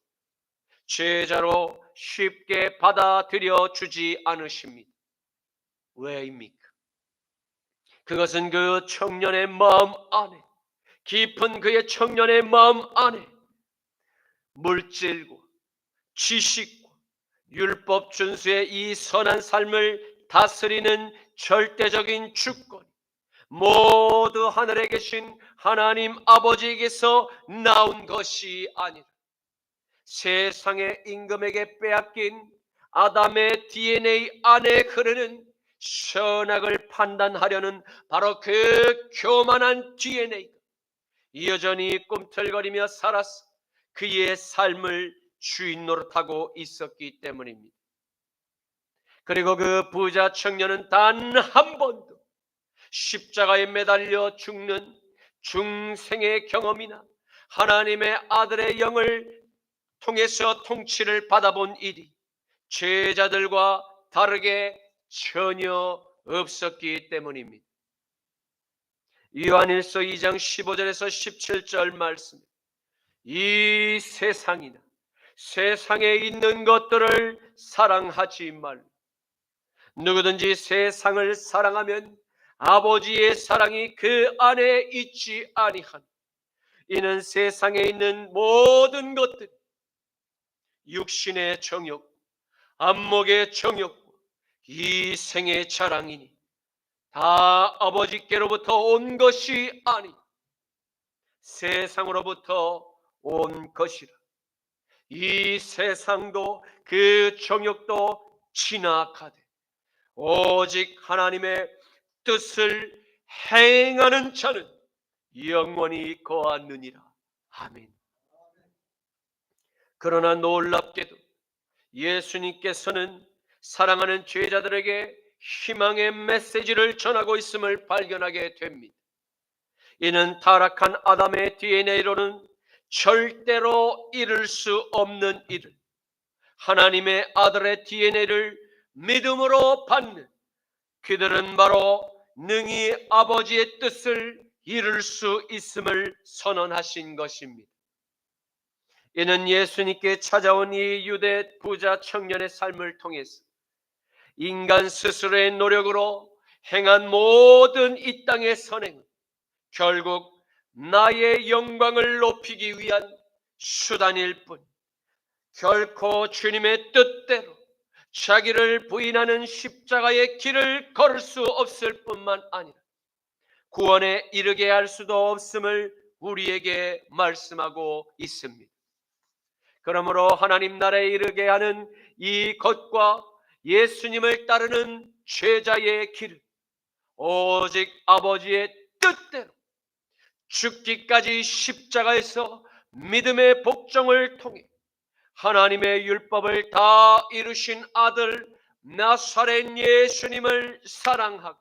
제자로 쉽게 받아들여 주지 않으십니다. 왜입니까? 그것은 그 청년의 마음 안에, 깊은 그의 청년의 마음 안에 물질과 지식과 율법 준수의 이 선한 삶을 다스리는 절대적인 주권, 모두 하늘에 계신 하나님 아버지에게서 나온 것이 아니라 세상의 임금에게 빼앗긴 아담의 DNA 안에 흐르는 선악을 판단하려는 바로 그 교만한 DNA가 여전히 꿈틀거리며 살아서 그의 삶을 주인 노릇하고 있었기 때문입니다. 그리고 그 부자 청년은 단 한 번도 십자가에 매달려 죽는 중생의 경험이나 하나님의 아들의 영을 통해서 통치를 받아본 일이 제자들과 다르게 전혀 없었기 때문입니다. 요한일서 2장 15절에서 17절 말씀, 이 세상이나 세상에 있는 것들을 사랑하지 말고 누구든지 세상을 사랑하면 아버지의 사랑이 그 안에 있지 아니하니 이는 세상에 있는 모든 것들 육신의 정욕, 안목의 정욕, 이생의 자랑이니 다 아버지께로부터 온 것이 아니 세상으로부터 온 것이라. 이 세상도 그 정욕도 지나가되 오직 하나님의 뜻을 행하는 자는 영원히 거하느니라. 아멘. 그러나 놀랍게도 예수님께서는 사랑하는 제자들에게 희망의 메시지를 전하고 있음을 발견하게 됩니다. 이는 타락한 아담의 DNA로는 절대로 이룰 수 없는 일을 하나님의 아들의 DNA를 믿음으로 받는 그들은 바로 능히 아버지의 뜻을 이룰 수 있음을 선언하신 것입니다. 이는 예수님께 찾아온 이 유대 부자 청년의 삶을 통해서 인간 스스로의 노력으로 행한 모든 이 땅의 선행은 결국 나의 영광을 높이기 위한 수단일 뿐 결코 주님의 뜻대로 자기를 부인하는 십자가의 길을 걸을 수 없을 뿐만 아니라 구원에 이르게 할 수도 없음을 우리에게 말씀하고 있습니다. 그러므로 하나님 나라에 이르게 하는 이 것과 예수님을 따르는 제자의 길은 오직 아버지의 뜻대로 죽기까지 십자가에서 믿음의 복종을 통해 하나님의 율법을 다 이루신 아들 나사렛 예수님을 사랑하고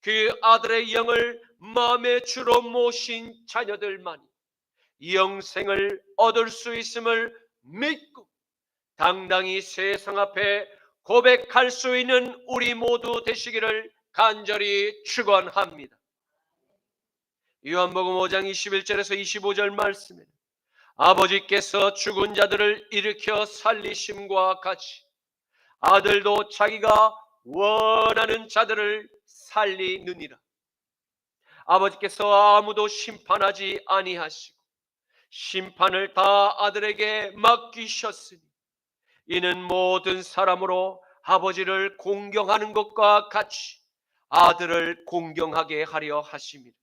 그 아들의 영을 마음의 주로 모신 자녀들만이 영생을 얻을 수 있음을 믿고 당당히 세상 앞에 고백할 수 있는 우리 모두 되시기를 간절히 축원합니다. 요한복음 5장 21절에서 25절 말씀에 아버지께서 죽은 자들을 일으켜 살리심과 같이 아들도 자기가 원하는 자들을 살리느니라. 아버지께서 아무도 심판하지 아니하시고 심판을 다 아들에게 맡기셨으니 이는 모든 사람으로 아버지를 공경하는 것과 같이 아들을 공경하게 하려 하심이라.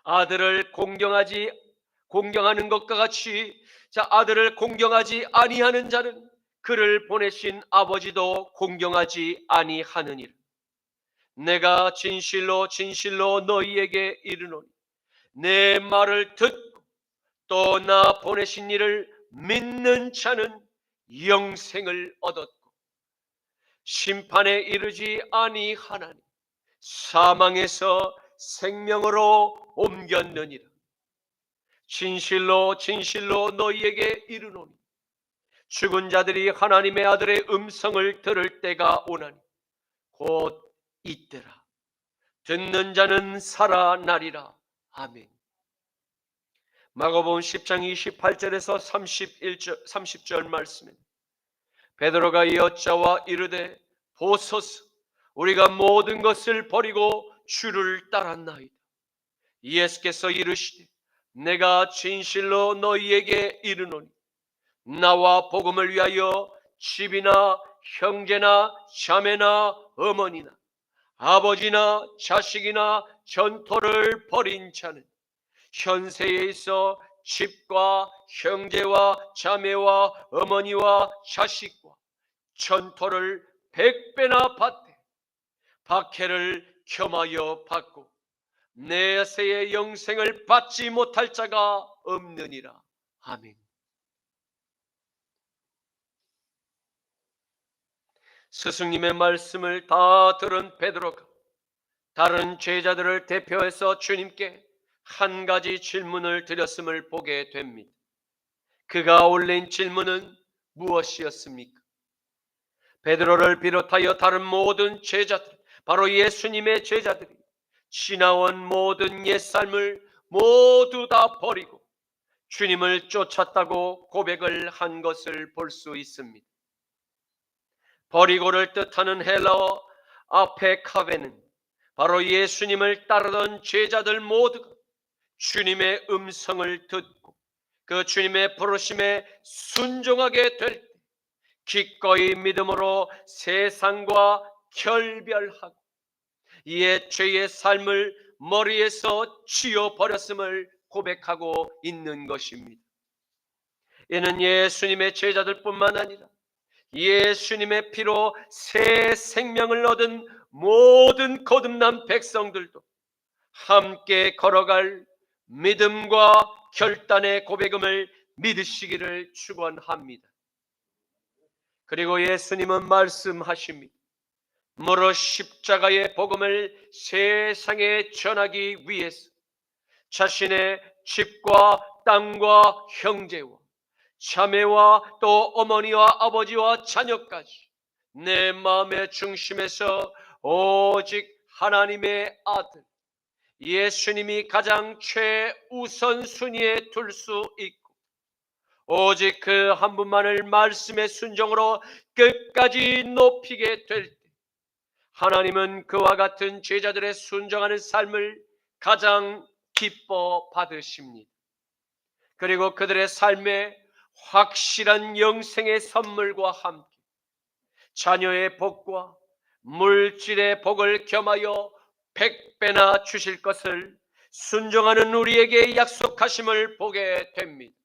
아들을 공경하는 것과 같이 아들을 공경하지 아니하는 자는 그를 보내신 아버지도 공경하지 아니하느니라. 내가 진실로 진실로 너희에게 이르노니 내 말을 듣고 또 나 보내신 이를 믿는 자는 영생을 얻었고 심판에 이르지 아니하나니 사망에서 생명으로 옮겼느니라. 진실로 진실로 너희에게 이르노니 죽은 자들이 하나님의 아들의 음성을 들을 때가 오나니 곧 이때라. 듣는 자는 살아나리라. 아멘. 마가복음 10장 28절에서 30절 말씀에 베드로가 여짜와 이르되 보소서, 우리가 모든 것을 버리고 주를 따랐나이다. 예수께서 이르시되 내가 진실로 너희에게 이르노니 나와 복음을 위하여 집이나 형제나 자매나 어머니나 아버지나 자식이나 전토를 벌인 자는 현세에 있어 집과 형제와 자매와 어머니와 자식과 전토를 100배나 받되 박해를 겸하여 받고 내세의 영생을 받지 못할 자가 없느니라. 아멘. 스승님의 말씀을 다 들은 베드로가 다른 제자들을 대표해서 주님께 한 가지 질문을 드렸음을 보게 됩니다. 그가 올린 질문은 무엇이었습니까? 베드로를 비롯하여 다른 모든 제자들, 바로 예수님의 제자들이 지나온 모든 옛삶을 모두 다 버리고 주님을 쫓았다고 고백을 한 것을 볼 수 있습니다. 버리고를 뜻하는 헬라어 아페카베는 바로 예수님을 따르던 제자들 모두가 주님의 음성을 듣고 그 주님의 부르심에 순종하게 될 때 기꺼이 믿음으로 세상과 결별하고 옛 죄의 삶을 머리에서 치워버렸음을 고백하고 있는 것입니다. 이는 예수님의 제자들뿐만 아니라 예수님의 피로 새 생명을 얻은 모든 거듭난 백성들도 함께 걸어갈 믿음과 결단의 고백음을 믿으시기를 축원합니다. 그리고 예수님은 말씀하십니다. 무릇 십자가의 복음을 세상에 전하기 위해서 자신의 집과 땅과 형제와 자매와 또 어머니와 아버지와 자녀까지 내 마음의 중심에서 오직 하나님의 아들 예수님이 가장 최우선순위에 둘 수 있고 오직 그 한 분만을 말씀의 순종으로 끝까지 높이게 될 때 하나님은 그와 같은 제자들의 순종하는 삶을 가장 기뻐 받으십니다. 그리고 그들의 삶에 확실한 영생의 선물과 함께 자녀의 복과 물질의 복을 겸하여 100배나 주실 것을 순종하는 우리에게 약속하심을 보게 됩니다.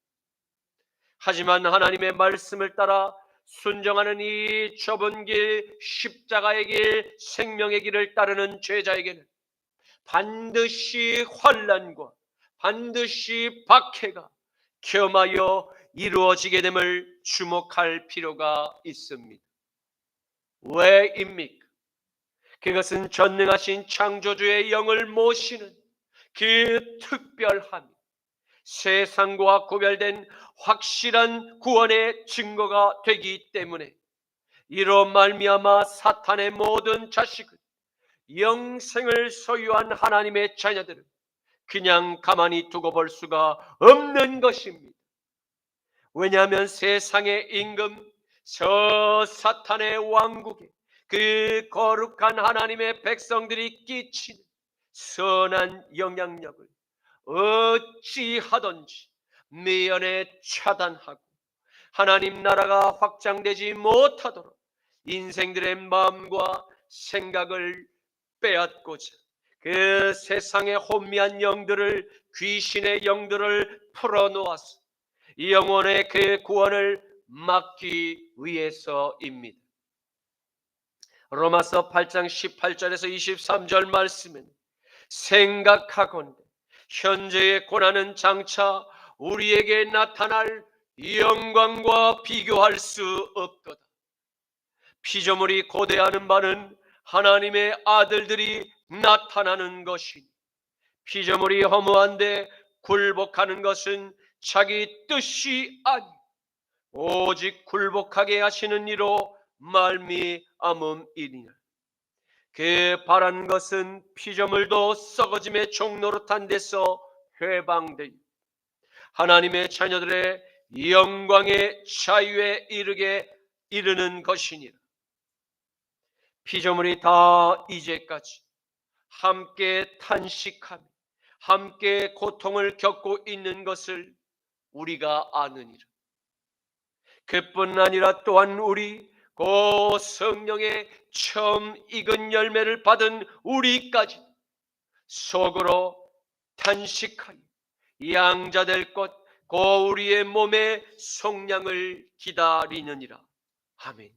하지만 하나님의 말씀을 따라 순종하는 이 좁은 길, 십자가의 길, 생명의 길을 따르는 제자에게는 반드시 환난과 반드시 박해가 겸하여 이루어지게 됨을 주목할 필요가 있습니다. 왜입니까? 그것은 전능하신 창조주의 영을 모시는 그 특별함이 세상과 구별된 확실한 구원의 증거가 되기 때문에 이로 말미암아 사탄의 모든 자식은 영생을 소유한 하나님의 자녀들은 그냥 가만히 두고 볼 수가 없는 것입니다. 왜냐하면 세상의 임금 저 사탄의 왕국에 그 거룩한 하나님의 백성들이 끼치는 선한 영향력을 어찌하든지 미연에 차단하고 하나님 나라가 확장되지 못하도록 인생들의 마음과 생각을 빼앗고자 그 세상의 혼미한 영들을 귀신의 영들을 풀어놓아서 영혼의 그 구원을 막기 위해서입니다. 로마서 8장 18절에서 23절 말씀은 생각하건대 현재의 고난은 장차 우리에게 나타날 영광과 비교할 수 없도다. 피조물이 고대하는 바는 하나님의 아들들이 나타나는 것이니 피조물이 허무한데 굴복하는 것은 자기 뜻이 아니 오직 굴복하게 하시는 이로 말미암음이니라. 그 바란 것은 피조물도 썩어짐의 종노릇한 데서 해방되어 하나님의 자녀들의 영광의 자유에 이르는 것이니라. 피조물이 다 이제까지 함께 탄식하며 함께 고통을 겪고 있는 것을 우리가 아느니라. 그뿐 아니라 또한 우리 고 성령의 처음 익은 열매를 받은 우리까지 속으로 탄식하여 양자될 것 고 우리의 몸의 속량을 기다리느니라. 아멘.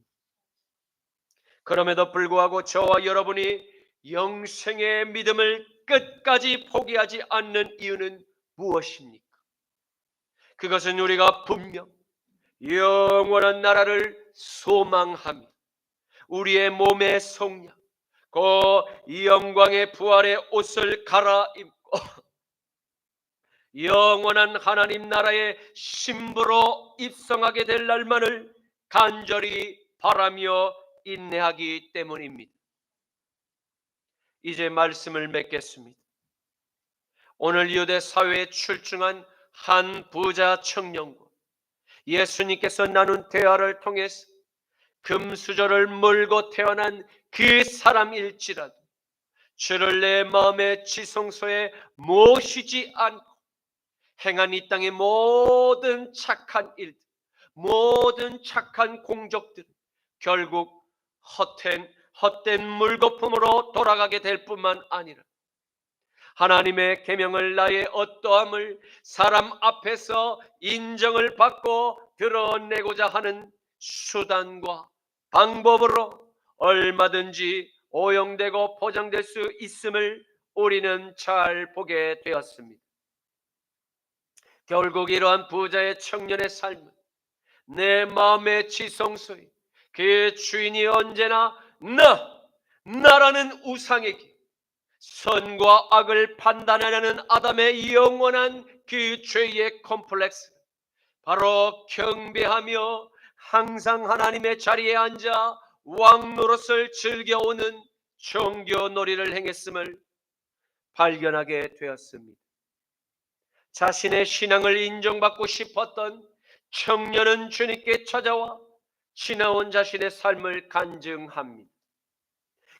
그럼에도 불구하고 저와 여러분이 영생의 믿음을 끝까지 포기하지 않는 이유는 무엇입니까? 그것은 우리가 분명 영원한 나라를 소망하며 우리의 몸의 속량, 그 영광의 부활의 옷을 갈아입고 영원한 하나님 나라의 신부로 입성하게 될 날만을 간절히 바라며 인내하기 때문입니다. 이제 말씀을 맺겠습니다. 오늘 유대 사회에 출중한 한 부자 청년과 예수님께서 나눈 대화를 통해서 금수저를 물고 태어난 그 사람일지라도 주를 내 마음의 지성소에 모시지 않고 행한 이 땅의 모든 착한 일들, 모든 착한 공적들은 결국 헛된 물거품으로 돌아가게 될 뿐만 아니라 하나님의 계명을 나의 어떠함을 사람 앞에서 인정을 받고 드러내고자 하는 수단과 방법으로 얼마든지 오용되고 포장될 수 있음을 우리는 잘 보게 되었습니다. 결국 이러한 부자의 청년의 삶은 내 마음의 지성소에 그 주인이 언제나 나라는 우상에게 선과 악을 판단하려는 아담의 영원한 그 죄의 컴플렉스, 바로 경배하며 항상 하나님의 자리에 앉아 왕 노릇을 즐겨오는 종교놀이를 행했음을 발견하게 되었습니다. 자신의 신앙을 인정받고 싶었던 청년은 주님께 찾아와 지나온 자신의 삶을 간증합니다.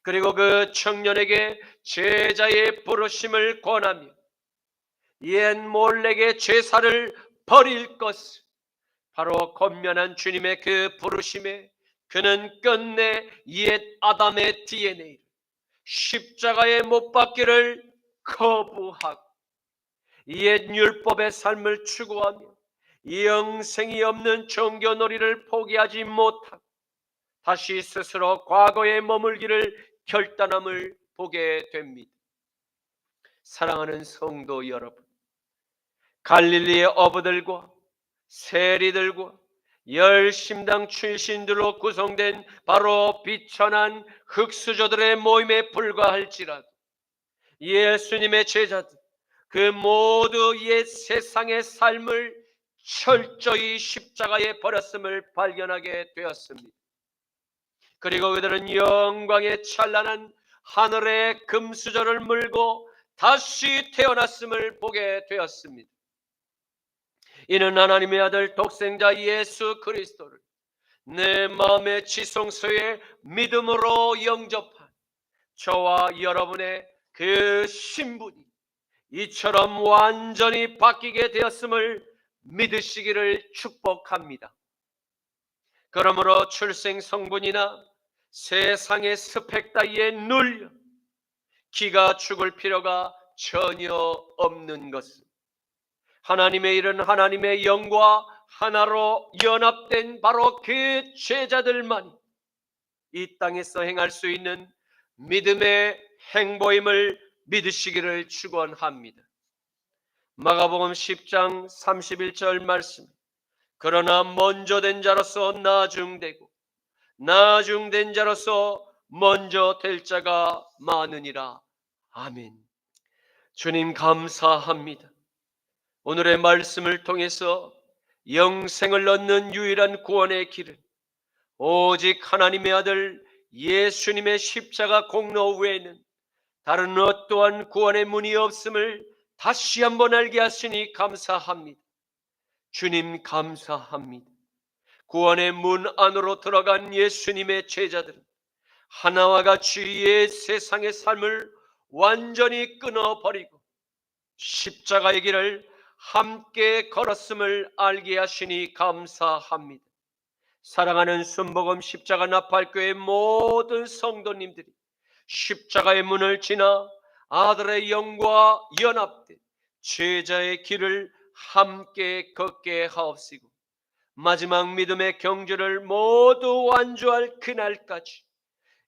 그리고 그 청년에게 제자의 부르심을 권하며 옛 몰렉의 제사를 버릴 것을, 바로 권면한 주님의 그 부르심에 그는 끝내 옛 아담의 DNA, 십자가에 못 박기를 거부하고 옛 율법의 삶을 추구하며 영생이 없는 종교놀이를 포기하지 못하고 다시 스스로 과거에 머물기를 결단함을 보게 됩니다. 사랑하는 성도 여러분, 갈릴리의 어부들과 세리들과 열심당 출신들로 구성된 바로 비천한 흙수저들의 모임에 불과할지라도 예수님의 제자들 그 모두 옛 세상의 삶을 철저히 십자가에 버렸음을 발견하게 되었습니다. 그리고 그들은 영광의 찬란한 하늘의 금수저를 물고 다시 태어났음을 보게 되었습니다. 이는 하나님의 아들 독생자 예수 그리스도를 내 마음의 지성소에 믿음으로 영접한 저와 여러분의 그 신분이 이처럼 완전히 바뀌게 되었음을 믿으시기를 축복합니다. 그러므로 출생 성분이나 세상의 스펙 따위에 눌려 기가 죽을 필요가 전혀 없는 것은 하나님의 일은 하나님의 영과 하나로 연합된 바로 그 제자들만이 이 땅에서 행할 수 있는 믿음의 행보임을 믿으시기를 축원합니다. 마가복음 10장 31절 말씀, 그러나 먼저 된 자로서 나중되고 나중된 자로서 먼저 될 자가 많으니라. 아멘. 주님 감사합니다. 오늘의 말씀을 통해서 영생을 얻는 유일한 구원의 길은 오직 하나님의 아들 예수님의 십자가 공로 외에는 다른 어떠한 구원의 문이 없음을 다시 한번 알게 하시니 감사합니다. 주님 감사합니다. 구원의 문 안으로 들어간 예수님의 제자들은 하나와 같이 옛 세상의 삶을 완전히 끊어버리고 십자가의 길을 함께 걸었음을 알게 하시니 감사합니다. 사랑하는 순복음 십자가 나팔교회 모든 성도님들이 십자가의 문을 지나 아들의 영과 연합된 제자의 길을 함께 걷게 하옵시고 마지막 믿음의 경주를 모두 완주할 그날까지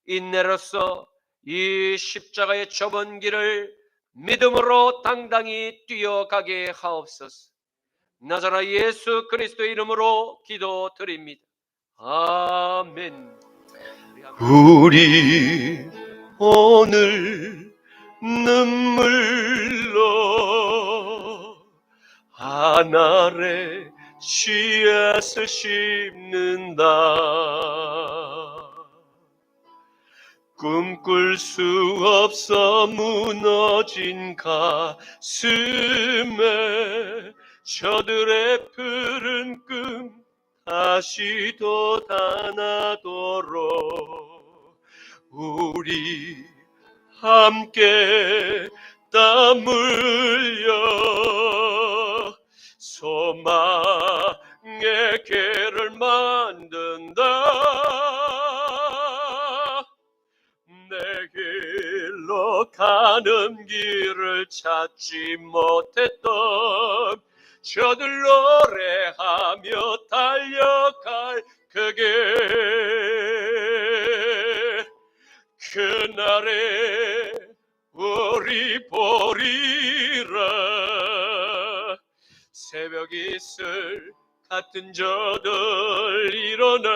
인내로서 이 십자가의 좁은 길을 믿음으로 당당히 뛰어가게 하옵소서. 나사렛 예수 그리스도의 이름으로 기도드립니다. 아멘.
우리 오늘 눈물로 하늘에 씨앗을 심는다. 꿈꿀 수 없어 무너진 가슴에 저들의 푸른 꿈 다시 돋아나도록 우리 함께 땀 흘려 소망의 길을 만든다. 내 길로 가는 길을 찾지 못했던 저들 노래하며 달려갈 그 길, 그날에 우리 보리라. 새벽 이슬 같은 저들 일어나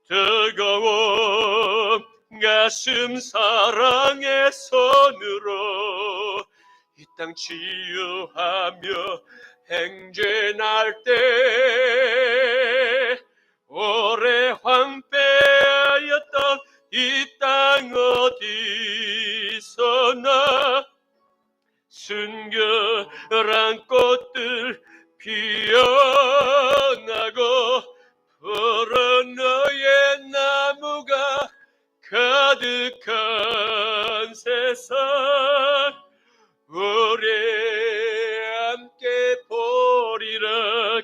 뜨거운 가슴 사랑의 손으로 이 땅 치유하며 행진할 때 오래 황폐하였던 이 땅 어디서나 순결한 꽃들 피어나고 푸른 너의 나무가 가득한 세상 우리 함께 보리라.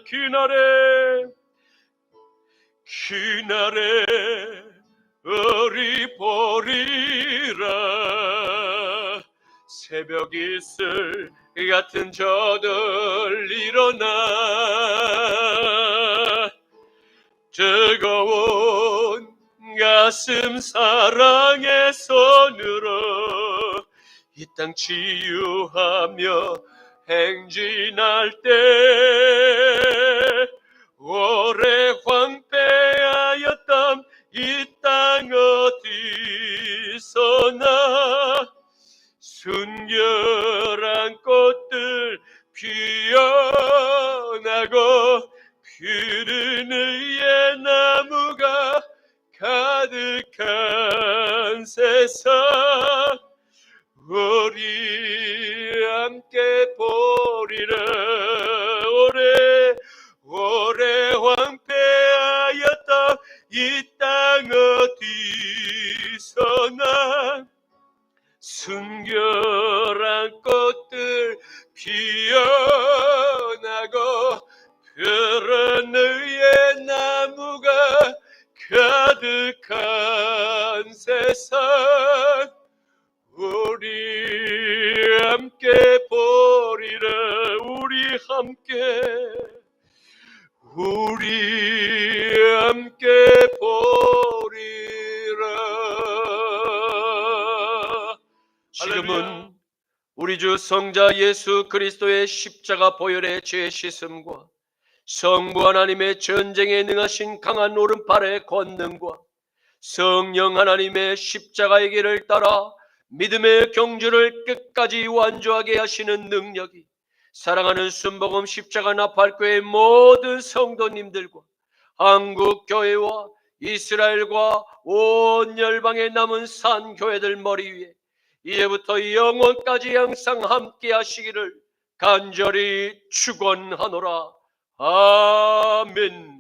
그날에 우리 보리라. 새벽 이슬 같은 저들 일어나 뜨거운 가슴 사랑의 손으로 이 땅 치유하며 행진할 때 오래 황폐하였던 이 땅 어디서나 순결한 꽃들 피어나고 푸른 의의 나무가 가득한 세상 우리 함께 보리라. 오래 황폐하였던 이 땅 어디서나 순결한 꽃들 피어나고 푸른 의의 나무가 가득한 세상 우리 함께 보리라. 우리 함께 보리라.
지금은 우리 주 성자 예수 그리스도의 십자가 보혈의 죄 씻음과 성부 하나님의 전쟁에 능하신 강한 오른팔의 권능과 성령 하나님의 십자가의 길을 따라 믿음의 경주를 끝까지 완주하게 하시는 능력이 사랑하는 순복음 십자가 나팔교회 모든 성도님들과 한국교회와 이스라엘과 온 열방의 남은 산교회들 머리 위에 이제부터 영원까지 항상 함께 하시기를 간절히 축원하노라. 아멘.